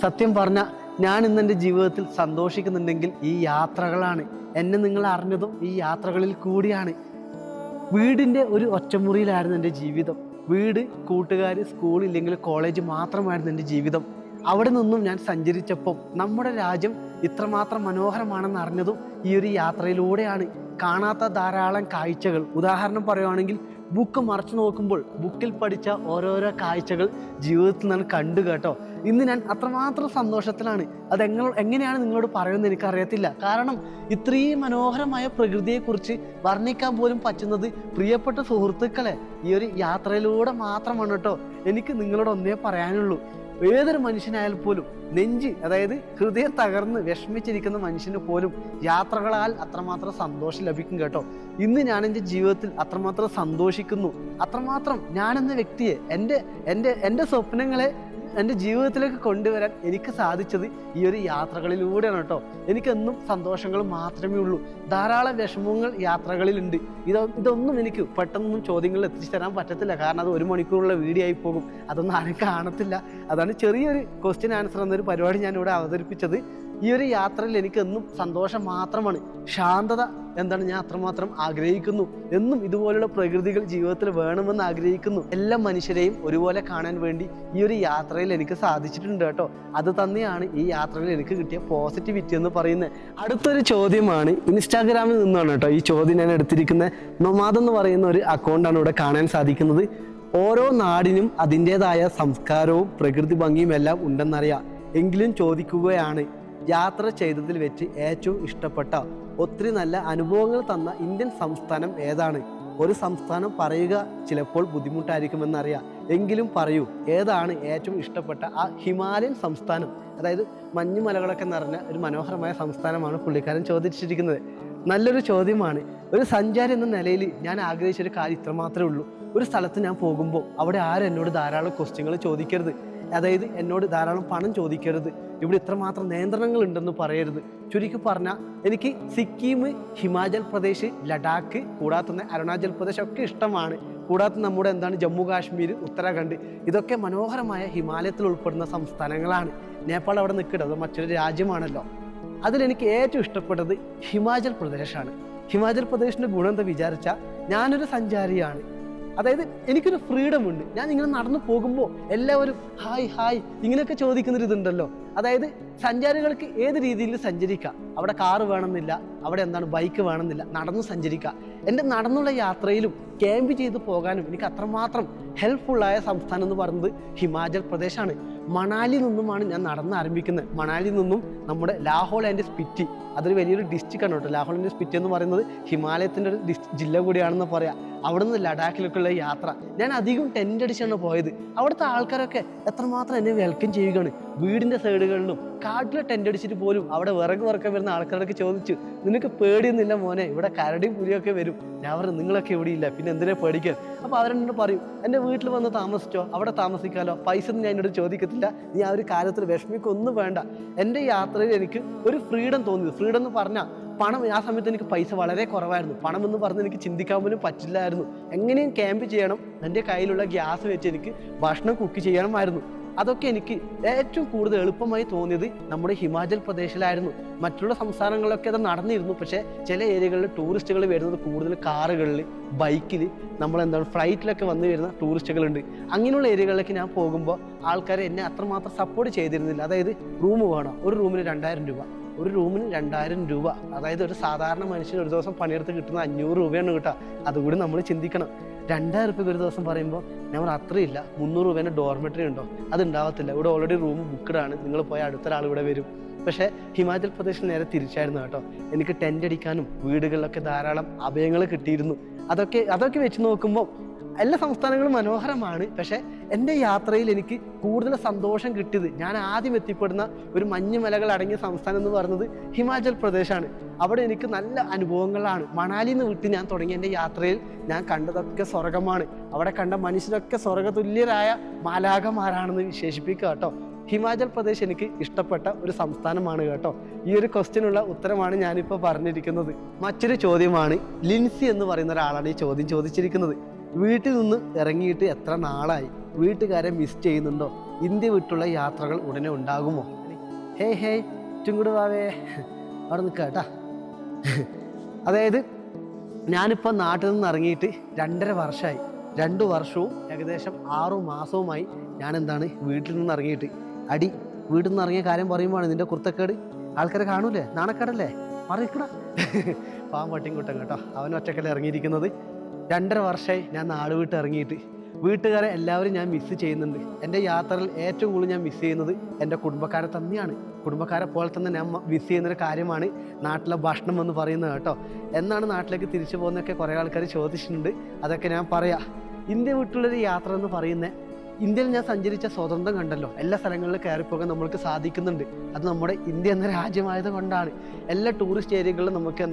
സത്യം പറഞ്ഞാൽ ഞാൻ ഇന്ന് എൻ്റെ ജീവിതത്തിൽ സന്തോഷിക്കുന്നുണ്ടെങ്കിൽ ഈ യാത്രകളാണ്. എന്നെ നിങ്ങൾ അറിഞ്ഞതും ഈ യാത്രകളിൽ കൂടിയാണ്. വീടിൻ്റെ ഒരു ഒറ്റമുറിയിലായിരുന്നു എൻ്റെ ജീവിതം. വീട്, കൂട്ടുകാർ, സ്കൂൾ ഇല്ലെങ്കിൽ കോളേജ് മാത്രമായിരുന്നു എൻ്റെ ജീവിതം. അവിടെ നിന്നും ഞാൻ സഞ്ചരിച്ചപ്പം നമ്മുടെ രാജ്യം ഇത്രമാത്രം മനോഹരമാണെന്ന് അറിഞ്ഞതും ഈ ഒരു യാത്രയിലൂടെയാണ്. കാണാത്ത ധാരാളം കാഴ്ചകൾ, ഉദാഹരണം പറയുകയാണെങ്കിൽ ബുക്ക് മറച്ചു നോക്കുമ്പോൾ ബുക്കിൽ പഠിച്ച ഓരോരോ കാഴ്ചകൾ ജീവിതത്തിൽ ഞാൻ കണ്ടു കേട്ടോ. ഇന്ന് ഞാൻ അത്രമാത്രം സന്തോഷത്തിലാണ്. എങ്ങനെയാണ് നിങ്ങളോട് പറയുന്നത് എനിക്കറിയത്തില്ല. കാരണം ഇത്രയും മനോഹരമായ പ്രകൃതിയെക്കുറിച്ച് വർണ്ണിക്കാൻ പോലും പറ്റുന്നത് പ്രിയപ്പെട്ട സുഹൃത്തുക്കളെ ഈ ഒരു യാത്രയിലൂടെ മാത്രമാണ് കേട്ടോ. എനിക്ക് നിങ്ങളോട് ഒന്നേ പറയാനുള്ളൂ, ഏതൊരു മനുഷ്യനായാൽ പോലും നെഞ്ച്, അതായത് ഹൃദയം തകർന്ന് വിഷമിച്ചിരിക്കുന്ന മനുഷ്യന് പോലും യാത്രകളാൽ അത്രമാത്രം സന്തോഷം ലഭിക്കും കേട്ടോ. ഇന്ന് ഞാൻ എൻ്റെ ജീവിതത്തിൽ അത്രമാത്രം സന്തോഷിക്കുന്നു. അത്രമാത്രം ഞാനെന്ന വ്യക്തിയെ എൻ്റെ സ്വപ്നങ്ങളെ എൻ്റെ ജീവിതത്തിലേക്ക് കൊണ്ടുവരാൻ എനിക്ക് സാധിച്ചത് ഈ ഒരു യാത്രകളിലൂടെയാണ് കേട്ടോ. എനിക്കെന്നും സന്തോഷങ്ങൾ മാത്രമേ ഉള്ളൂ. ധാരാളം വിഷമങ്ങൾ യാത്രകളിലുണ്ട്. ഇതൊന്നും എനിക്ക് പെട്ടെന്നൊന്നും ചോദ്യങ്ങളിൽ എത്തിച്ചു തരാൻ പറ്റത്തില്ല. കാരണം അത് 1 മണിക്കൂറുള്ള വീഡിയോ ആയി പോകും. അതൊന്നും ആരും കാണത്തില്ല. അതാണ് ചെറിയൊരു ക്വസ്റ്റ്യൻ ആൻസർ എന്നൊരു പരിപാടി ഞാൻ ഇവിടെ അവതരിപ്പിച്ചത്. ഈ ഒരു യാത്രയിൽ എനിക്ക് എന്നും സന്തോഷം മാത്രമാണ്, ശാന്തത എന്താണ് ഞാൻ അത്രമാത്രം ആഗ്രഹിക്കുന്നു. എന്നും ഇതുപോലുള്ള പ്രകൃതികൾ ജീവിതത്തിൽ വേണമെന്ന് ആഗ്രഹിക്കുന്നു. എല്ലാ മനുഷ്യരെയും ഒരുപോലെ കാണാൻ വേണ്ടി ഈ ഒരു യാത്രയിൽ എനിക്ക് സാധിച്ചിട്ടുണ്ട് കേട്ടോ. അത് തന്നെയാണ് ഈ യാത്രയിൽ എനിക്ക് കിട്ടിയ പോസിറ്റിവിറ്റി എന്ന് പറയുന്നത്. അടുത്തൊരു ചോദ്യമാണ്, ഇൻസ്റ്റാഗ്രാമിൽ നിന്നാണ് കേട്ടോ ഈ ചോദ്യം ഞാൻ എടുത്തിരിക്കുന്നത്. നൊമാദ് എന്ന് പറയുന്ന ഒരു അക്കൗണ്ടാണ് ഇവിടെ കാണാൻ സാധിക്കുന്നത്. ഓരോ നാടിനും അതിൻ്റെതായ സംസ്കാരവും പ്രകൃതി ഭംഗിയും എല്ലാം ഉണ്ടെന്നറിയാം. എങ്കിലും ചോദിക്കുകയാണ്, യാത്ര ചെയ്തതിൽ വെച്ച് ഏറ്റവും ഇഷ്ടപ്പെട്ട ഒത്തിരി നല്ല അനുഭവങ്ങൾ തന്ന ഇന്ത്യൻ സംസ്ഥാനം ഏതാണ്? ഒരു സംസ്ഥാനം പറയുക ചിലപ്പോൾ ബുദ്ധിമുട്ടായിരിക്കുമെന്നറിയാം, എങ്കിലും പറയൂ, ഏതാണ് ഏറ്റവും ഇഷ്ടപ്പെട്ട ആ ഹിമാലയൻ സംസ്ഥാനം? അതായത് മഞ്ഞുമലകളൊക്കെ നിറഞ്ഞ ഒരു മനോഹരമായ സംസ്ഥാനമാണ് പുള്ളിക്കാരൻ ചോദിച്ചിരിക്കുന്നത്. നല്ലൊരു ചോദ്യമാണ്. ഒരു സഞ്ചാരി എന്ന നിലയിൽ ഞാൻ ആഗ്രഹിച്ചൊരു കാര്യം ഇത്ര മാത്രമേ ഉള്ളൂ. ഒരു സ്ഥലത്ത് ഞാൻ പോകുമ്പോൾ അവിടെ ആരും എന്നോട് ധാരാളം ക്വസ്റ്റ്യങ്ങൾ ചോദിക്കരുത്. അതായത് എന്നോട് ധാരാളം പണം ചോദിക്കരുത്, ഇവിടെ ഇത്രമാത്രം നിയന്ത്രണങ്ങൾ ഉണ്ടെന്ന് പറയരുത്. ചുരുക്കി പറഞ്ഞാൽ എനിക്ക് സിക്കിം, ഹിമാചൽ പ്രദേശ്, ലഡാക്ക്, കൂടാതെ തന്നെ അരുണാചൽ പ്രദേശ് ഒക്കെ ഇഷ്ടമാണ്. കൂടാതെ നമ്മുടെ ജമ്മു കാശ്മീർ, ഉത്തരാഖണ്ഡ്, ഇതൊക്കെ മനോഹരമായ ഹിമാലയത്തിൽ ഉൾപ്പെടുന്ന സംസ്ഥാനങ്ങളാണ്. നേപ്പാൾ അവിടെ നിൽക്കുന്നത് മറ്റൊരു രാജ്യമാണല്ലോ. അതിലെനിക്ക് ഏറ്റവും ഇഷ്ടപ്പെട്ടത് ഹിമാചൽ പ്രദേശാണ്. ഹിമാചൽ പ്രദേശിൻ്റെ ഗുണം എന്താ വിചാരിച്ചാൽ, ഞാനൊരു സഞ്ചാരിയാണ്. അതായത് എനിക്കൊരു ഫ്രീഡം ഉണ്ട്. ഞാൻ ഇങ്ങനെ നടന്നു പോകുമ്പോൾ എല്ലാവരും ഹായ് ഹായ് ഇങ്ങനെയൊക്കെ ചോദിക്കുന്നൊരിതുണ്ടല്ലോ. അതായത് സഞ്ചാരികൾക്ക് ഏത് രീതിയിൽ സഞ്ചരിക്കാം. അവിടെ കാറ് വേണമെന്നില്ല, അവിടെ ബൈക്ക് വേണമെന്നില്ല, നടന്നു സഞ്ചരിക്കാം. എൻ്റെ നടന്നുള്ള യാത്രയിലും ക്യാമ്പ് ചെയ്ത് പോകാനും എനിക്ക് അത്രമാത്രം ഹെൽപ്ഫുള്ളായ സംസ്ഥാനം എന്ന് പറയുന്നത് ഹിമാചൽ പ്രദേശാണ്. മണാലിയിൽ നിന്നുമാണ് ഞാൻ നടന്ന് ആരംഭിക്കുന്നത്. മണാലിയിൽ നിന്നും നമ്മുടെ ലാഹോൾ ആൻഡ് സ്പിറ്റി, അതൊരു വലിയൊരു ഡിസ്ട്രിക്റ്റാണ് കേട്ടോ. ലാഹോൾ ആൻഡ് സ്പിറ്റി എന്ന് പറയുന്നത് ഹിമാലയത്തിൻ്റെ ഒരു ജില്ല കൂടിയാണെന്ന് പറയാം. അവിടെ നിന്ന് ലഡാക്കിലേക്കുള്ള യാത്ര ഞാൻ അധികം ടെൻ്റ് അടിച്ചാണ് പോയത്. അവിടുത്തെ ആൾക്കാരൊക്കെ എത്രമാത്രം എന്നെ വെൽക്കം ചെയ്യുകയാണ്. വീടിൻ്റെ സൈഡുകളിലും കാട്ടിലെ ടെൻ്റ് അടിച്ചിട്ട് പോലും അവിടെ വിറക് വറക്കാൻ വരുന്ന ആൾക്കാരൊക്കെ ചോദിച്ചു, നിനക്ക് പേടിയൊന്നുമില്ല മോനെ, ഇവിടെ കരടിയും പുലിയൊക്കെ വരും. ഞാൻ പറഞ്ഞു, നിങ്ങളൊക്കെ ഇവിടെ ഇല്ല, പിന്നെ എന്തിനാ പേടിക്കാൻ? അപ്പോൾ അവരെന്നോട് പറയും, എൻ്റെ വീട്ടിൽ വന്ന് താമസിച്ചോ, അവിടെ താമസിക്കാമല്ലോ, പൈസ ഒന്നും ഞാൻ എന്നോട് ചോദിക്കത്തില്ല, നീ ആ ഒരു കാര്യത്തിൽ വിഷമിക്കൊന്നും വേണ്ട. എൻ്റെ യാത്രയിൽ എനിക്ക് ഒരു ഫ്രീഡം തോന്നി. ഫ്രീഡം എന്ന് പറഞ്ഞാൽ പണം, ആ സമയത്ത് എനിക്ക് പൈസ വളരെ കുറവായിരുന്നു. പണം എന്ന് പറഞ്ഞ് എനിക്ക് ചിന്തിക്കാൻ പോലും പറ്റില്ലായിരുന്നു. എങ്ങനെയും ക്യാമ്പ് ചെയ്യണം, എൻ്റെ കയ്യിലുള്ള ഗ്യാസ് വെച്ച് എനിക്ക് ഭക്ഷണം കുക്ക് ചെയ്യണമായിരുന്നു. അതൊക്കെ എനിക്ക് ഏറ്റവും കൂടുതൽ എളുപ്പമായി തോന്നിയത് നമ്മുടെ ഹിമാചൽ പ്രദേശിലായിരുന്നു. മറ്റുള്ള സംസ്ഥാനങ്ങളിലൊക്കെ അത് നടന്നിരുന്നു. പക്ഷേ ചില ഏരിയകളിൽ ടൂറിസ്റ്റുകൾ വരുന്നത് കൂടുതൽ കാറുകളിൽ, ബൈക്കിൽ, ഫ്ലൈറ്റിലൊക്കെ വന്നു വരുന്ന ടൂറിസ്റ്റുകളുണ്ട്. അങ്ങനെയുള്ള ഏരിയകളിലേക്ക് ഞാൻ പോകുമ്പോൾ ആൾക്കാർ എന്നെ അത്രമാത്രം സപ്പോർട്ട് ചെയ്തിരുന്നില്ല. അതായത് റൂം വേണം, ഒരു റൂമിന് 2000 രൂപ, ഒരു റൂമിന് 2000 രൂപ. അതായത് ഒരു സാധാരണ മനുഷ്യന് ഒരു ദിവസം പണിയെടുത്ത് കിട്ടുന്ന 500 രൂപയാണ് കിട്ടുക. അതുകൂടി നമ്മൾ ചിന്തിക്കണം. 2000 രൂപയ്ക്ക് ഒരു ദിവസം പറയുമ്പോൾ ഞാൻ അത്രയില്ല, 300 രൂപേൻ്റെ ഡോർമെറ്ററി ഉണ്ടോ? അതുണ്ടാവത്തില്ല, ഇവിടെ ഓൾറെഡി റൂം ബുക്ക്ഡാണ്, നിങ്ങൾ പോയ അടുത്തൊരാൾ ഇവിടെ വരും. പക്ഷേ ഹിമാചൽ പ്രദേശിൽ നേരെ തിരിച്ചായിരുന്നു കേട്ടോ. എനിക്ക് ടെൻ്റ് അടിക്കാനും വീടുകളിലൊക്കെ ധാരാളം അഭയങ്ങൾ കിട്ടിയിരുന്നു. അതൊക്കെ വെച്ച് നോക്കുമ്പോൾ എല്ലാ സംസ്ഥാനങ്ങളും മനോഹരമാണ്. പക്ഷേ എൻ്റെ യാത്രയിൽ എനിക്ക് കൂടുതൽ സന്തോഷം കിട്ടിയത്, ഞാൻ ആദ്യം എത്തിപ്പെടുന്ന ഒരു മഞ്ഞുമലകൾ അടങ്ങിയ സംസ്ഥാനം എന്ന് പറയുന്നത് ഹിമാചൽ പ്രദേശാണ്. അവിടെ എനിക്ക് നല്ല അനുഭവങ്ങളാണ്. മണാലിയിൽ നിന്ന് വിട്ട് ഞാൻ തുടങ്ങിയ എൻ്റെ യാത്രയിൽ ഞാൻ കണ്ടതൊക്കെ സ്വർഗമാണ്. അവിടെ കണ്ട മനുഷ്യരൊക്കെ സ്വർഗതുല്യരായ മാലാഖമാരാണെന്ന് വിശേഷിപ്പിക്കുക കേട്ടോ. ഹിമാചൽ പ്രദേശ് എനിക്ക് ഇഷ്ടപ്പെട്ട ഒരു സംസ്ഥാനമാണ് കേട്ടോ. ഈ ഒരു ക്വസ്റ്റ്യനുള്ള ഉത്തരമാണ് ഞാനിപ്പോൾ പറഞ്ഞിരിക്കുന്നത്. മറ്റൊരു ചോദ്യമാണ്, ലിൻസി എന്ന് പറയുന്ന ഒരാളാണ് ഈ ചോദ്യം ചോദിച്ചിരിക്കുന്നത്. വീട്ടിൽ നിന്ന് ഇറങ്ങിയിട്ട് എത്ര നാളായി? വീട്ടുകാരെ മിസ് ചെയ്യുന്നുണ്ടോ? ഇന്ത്യ വിട്ടുള്ള യാത്രകൾ ഉടനെ ഉണ്ടാകുമോ? ഹേയ് ചുങ്കുട് വാവേ, അവിടെ നിൽക്കുക കേട്ടാ. അതായത് ഞാനിപ്പോൾ നാട്ടിൽ നിന്ന് ഇറങ്ങിയിട്ട് 2.5 വർഷമായി. 2 വർഷവും ഏകദേശം 6 മാസവുമായി ഞാൻ വീട്ടിൽ നിന്ന് ഇറങ്ങിയിട്ട്. വീട്ടിൽ നിന്ന് ഇറങ്ങിയ കാര്യം പറയുമ്പോൾ നിൻ്റെ കുർത്തക്കേട് ആൾക്കാരെ കാണൂലേ? നാണക്കേടല്ലേ? മറിക്കട പാവം പട്ടിൻകുട്ടൻ കേട്ടോ, അവൻ ഒറ്റക്കല്ലേ ഇറങ്ങിയിരിക്കുന്നത്. 2.5 വർഷമായി ഞാൻ നാട് വിട്ട് ഇറങ്ങിയിട്ട്. വീട്ടുകാരെ എല്ലാവരും ഞാൻ മിസ് ചെയ്യുന്നുണ്ട്. എൻ്റെ യാത്രയിൽ ഏറ്റവും കൂടുതൽ ഞാൻ മിസ് ചെയ്യുന്നത് എൻ്റെ കുടുംബക്കാരെ തന്നെയാണ്. കുടുംബക്കാരെ പോലെ തന്നെ ഞാൻ മിസ് ചെയ്യുന്നൊരു കാര്യമാണ് നാട്ടിലെ ഭക്ഷണം എന്ന് പറയുന്നത് കേട്ടോ. എന്നാണ് നാട്ടിലേക്ക് തിരിച്ചു പോകുന്നതൊക്കെ കുറേ ആൾക്കാർ ചോദിച്ചിട്ടുണ്ട്. അതൊക്കെ ഞാൻ പറയാം. ഇന്ത്യ വിട്ടുള്ളൊരു യാത്ര എന്ന് പറയുന്നത്, ഇന്ത്യയിൽ ഞാൻ സഞ്ചരിച്ച സ്വാതന്ത്ര്യം കണ്ടല്ലോ, എല്ലാ സ്ഥലങ്ങളിലും കയറിപ്പോകാൻ നമ്മൾക്ക് സാധിക്കുന്നുണ്ട്. അത് നമ്മുടെ ഇന്ത്യ എന്ന രാജ്യമായത് കൊണ്ടാണ്. എല്ലാ ടൂറിസ്റ്റ് ഏരിയകളിലും നമുക്ക്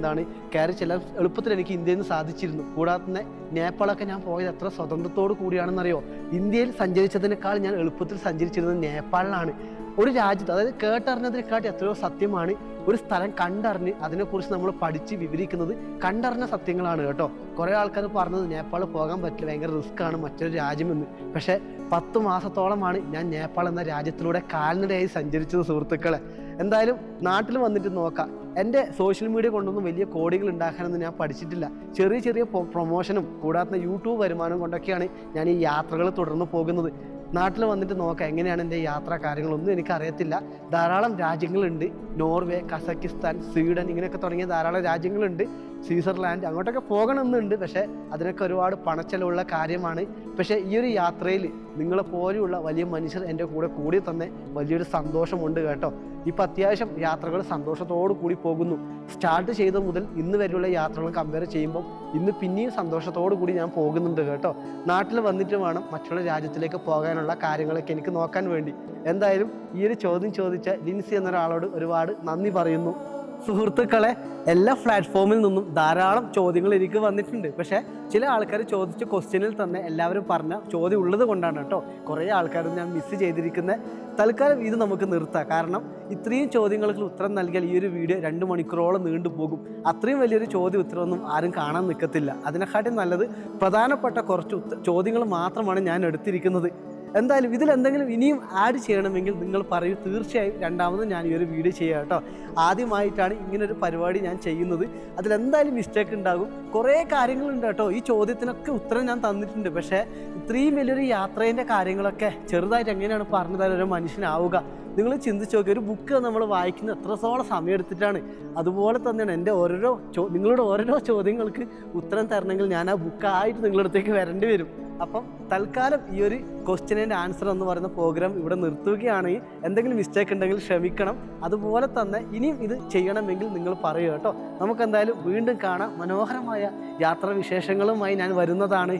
കയറി ചെല്ലാൻ എളുപ്പത്തിൽ എനിക്ക് ഇന്ത്യയിൽ നിന്ന് സാധിച്ചിരുന്നു. കൂടാതെ തന്നെ നേപ്പാളൊക്കെ ഞാൻ പോയത് എത്ര സ്വതന്ത്രത്തോടു കൂടിയാണെന്നറിയോ? ഇന്ത്യയിൽ സഞ്ചരിച്ചതിനേക്കാൾ ഞാൻ എളുപ്പത്തിൽ സഞ്ചരിച്ചിരുന്നത് നേപ്പാളിലാണ്. ഒരു രാജ്യത്ത്, അതായത് കേട്ടറിഞ്ഞതിനെക്കാട്ടി എത്രയോ സത്യമാണ് ഒരു സ്ഥലം കണ്ടറിഞ്ഞ് അതിനെക്കുറിച്ച് നമ്മൾ പഠിച്ച് വിവരിക്കുന്നത്. കണ്ടറിഞ്ഞ സത്യങ്ങളാണ് കേട്ടോ. കുറേ ആൾക്കാർ പറഞ്ഞത് നേപ്പാൾ പോകാൻ പറ്റില്ല, ഭയങ്കര റിസ്ക് ആണ് മറ്റൊരു രാജ്യമെന്ന്. പക്ഷേ 10 മാസത്തോളമാണ് ഞാൻ നേപ്പാൾ എന്ന രാജ്യത്തിലൂടെ കാൽനടയായി സഞ്ചരിച്ചത് സുഹൃത്തുക്കളെ. എന്തായാലും നാട്ടിൽ വന്നിട്ട് നോക്കാം. എൻ്റെ സോഷ്യൽ മീഡിയ കൊണ്ടൊന്നും വലിയ കോടികൾ ഉണ്ടാക്കാനൊന്നും ഞാൻ പഠിച്ചിട്ടില്ല. ചെറിയ ചെറിയ പ്രൊമോഷനും കൂടാത്ത യൂട്യൂബ് വരുമാനം കൊണ്ടൊക്കെയാണ് ഞാൻ ഈ യാത്രകൾ തുടർന്ന് പോകുന്നത്. നാട്ടിൽ വന്നിട്ട് നോക്കാം എങ്ങനെയാണ് എൻ്റെ യാത്രാ കാര്യങ്ങളൊന്നും എനിക്കറിയത്തില്ല. ധാരാളം രാജ്യങ്ങളുണ്ട്. നോർവേ, കസക്കിസ്ഥാൻ, സ്വീഡൻ ഇങ്ങനെയൊക്കെ തുടങ്ങിയ ധാരാളം രാജ്യങ്ങളുണ്ട്. സ്വിറ്റ്സർലാൻഡ് അങ്ങോട്ടൊക്കെ പോകണമെന്നുണ്ട്. പക്ഷേ അതിനൊക്കെ ഒരുപാട് പണച്ചെലവുള്ള കാര്യമാണ്. പക്ഷേ ഈ ഒരു യാത്രയിൽ നിങ്ങളെപ്പോലെയുള്ള വലിയ മനുഷ്യർ എൻ്റെ കൂടി തന്നെ വലിയൊരു സന്തോഷമുണ്ട് കേട്ടോ. ഇപ്പം അത്യാവശ്യം യാത്രകൾ സന്തോഷത്തോടു കൂടി പോകുന്നു. സ്റ്റാർട്ട് ചെയ്ത മുതൽ ഇന്ന് വരെയുള്ള യാത്രകൾ കമ്പയർ ചെയ്യുമ്പോൾ ഇന്ന് പിന്നെയും സന്തോഷത്തോടു കൂടി ഞാൻ പോകുന്നുണ്ട് കേട്ടോ. നാട്ടിൽ വന്നിട്ട് വേണം മറ്റുള്ള രാജ്യത്തിലേക്ക് പോകാനുള്ള കാര്യങ്ങളൊക്കെ എനിക്ക് നോക്കാൻ വേണ്ടി. എന്തായാലും ഈ ഒരു ചോദ്യം ചോദിച്ച ലിൻസി എന്നൊരാളോട് ഒരുപാട് നന്ദി പറയുന്നു. സുഹൃത്തുക്കളെ, എല്ലാ പ്ലാറ്റ്ഫോമിൽ നിന്നും ധാരാളം ചോദ്യങ്ങൾ എനിക്ക് വന്നിട്ടുണ്ട്. പക്ഷേ ചില ആൾക്കാർ ചോദിച്ച ക്വസ്റ്റ്യനിൽ തന്നെ എല്ലാവരും പറഞ്ഞ ചോദ്യം ഉള്ളത് കൊണ്ടാണ് കേട്ടോ കുറേ ആൾക്കാർ ഞാൻ മിസ് ചെയ്തിരിക്കുന്നത്. തൽക്കാലം ഇത് നമുക്ക് നിർത്താം. കാരണം ഇത്രയും ചോദ്യങ്ങൾക്ക് ഉത്തരം നൽകിയാൽ ഈ ഒരു വീഡിയോ 2 മണിക്കൂറോളം നീണ്ടുപോകും. അത്രയും വലിയൊരു ചോദ്യം ഉത്തരവൊന്നും ആരും കാണാൻ നിൽക്കത്തില്ല. അതിനെക്കാട്ടി നല്ലത് പ്രധാനപ്പെട്ട കുറച്ച് ചോദ്യങ്ങൾ മാത്രമാണ് ഞാൻ എടുത്തിരിക്കുന്നത്. എന്തായാലും ഇതിലെന്തെങ്കിലും ഇനിയും ആഡ് ചെയ്യണമെങ്കിൽ നിങ്ങൾ പറയൂ. തീർച്ചയായും രണ്ടാമത് ഞാൻ ഈ ഒരു വീഡിയോ ചെയ്യാം കേട്ടോ. ആദ്യമായിട്ടാണ് ഇങ്ങനൊരു പരിപാടി ഞാൻ ചെയ്യുന്നത്. അതിലെന്തായാലും മിസ്റ്റേക്ക് ഉണ്ടാകും. കുറേ കാര്യങ്ങളുണ്ട് കേട്ടോ. ഈ ചോദ്യത്തിനൊക്കെ ഉത്തരം ഞാൻ തന്നിട്ടുണ്ട്. പക്ഷേ ഇത്രയും വലിയൊരു യാത്രേൻ്റെ കാര്യങ്ങളൊക്കെ ചെറുതായിട്ട് എങ്ങനെയാണ് പറഞ്ഞു തരാൻ ഒരു മനുഷ്യനാവുക? നിങ്ങൾ ചിന്തിച്ച് നോക്കി, ഒരു ബുക്ക് നമ്മൾ വായിക്കുന്ന എത്രത്തോളം സമയം എടുത്തിട്ടാണ്. അതുപോലെ തന്നെയാണ് എൻ്റെ നിങ്ങളുടെ ഓരോ ചോദ്യങ്ങൾക്ക് ഉത്തരം തരണമെങ്കിൽ ഞാൻ ആ ബുക്കായിട്ട് നിങ്ങളുടെ അടുത്തേക്ക് വരേണ്ടി വരും. അപ്പം തൽക്കാലം ഈ ഒരു ക്വസ്റ്റ്യൻ ആൻഡ് ആൻസർ എന്ന് പറയുന്ന പ്രോഗ്രാം ഇവിടെ നിർത്തുകയാണെങ്കിൽ എന്തെങ്കിലും മിസ്റ്റേക്ക് ഉണ്ടെങ്കിൽ ക്ഷമിക്കണം. അതുപോലെ തന്നെ ഇനിയും ഇത് ചെയ്യണമെങ്കിൽ നിങ്ങൾ പറയുക കേട്ടോ. നമുക്കെന്തായാലും വീണ്ടും കാണാം. മനോഹരമായ യാത്രാവിശേഷങ്ങളുമായി ഞാൻ വരുന്നതാണ്.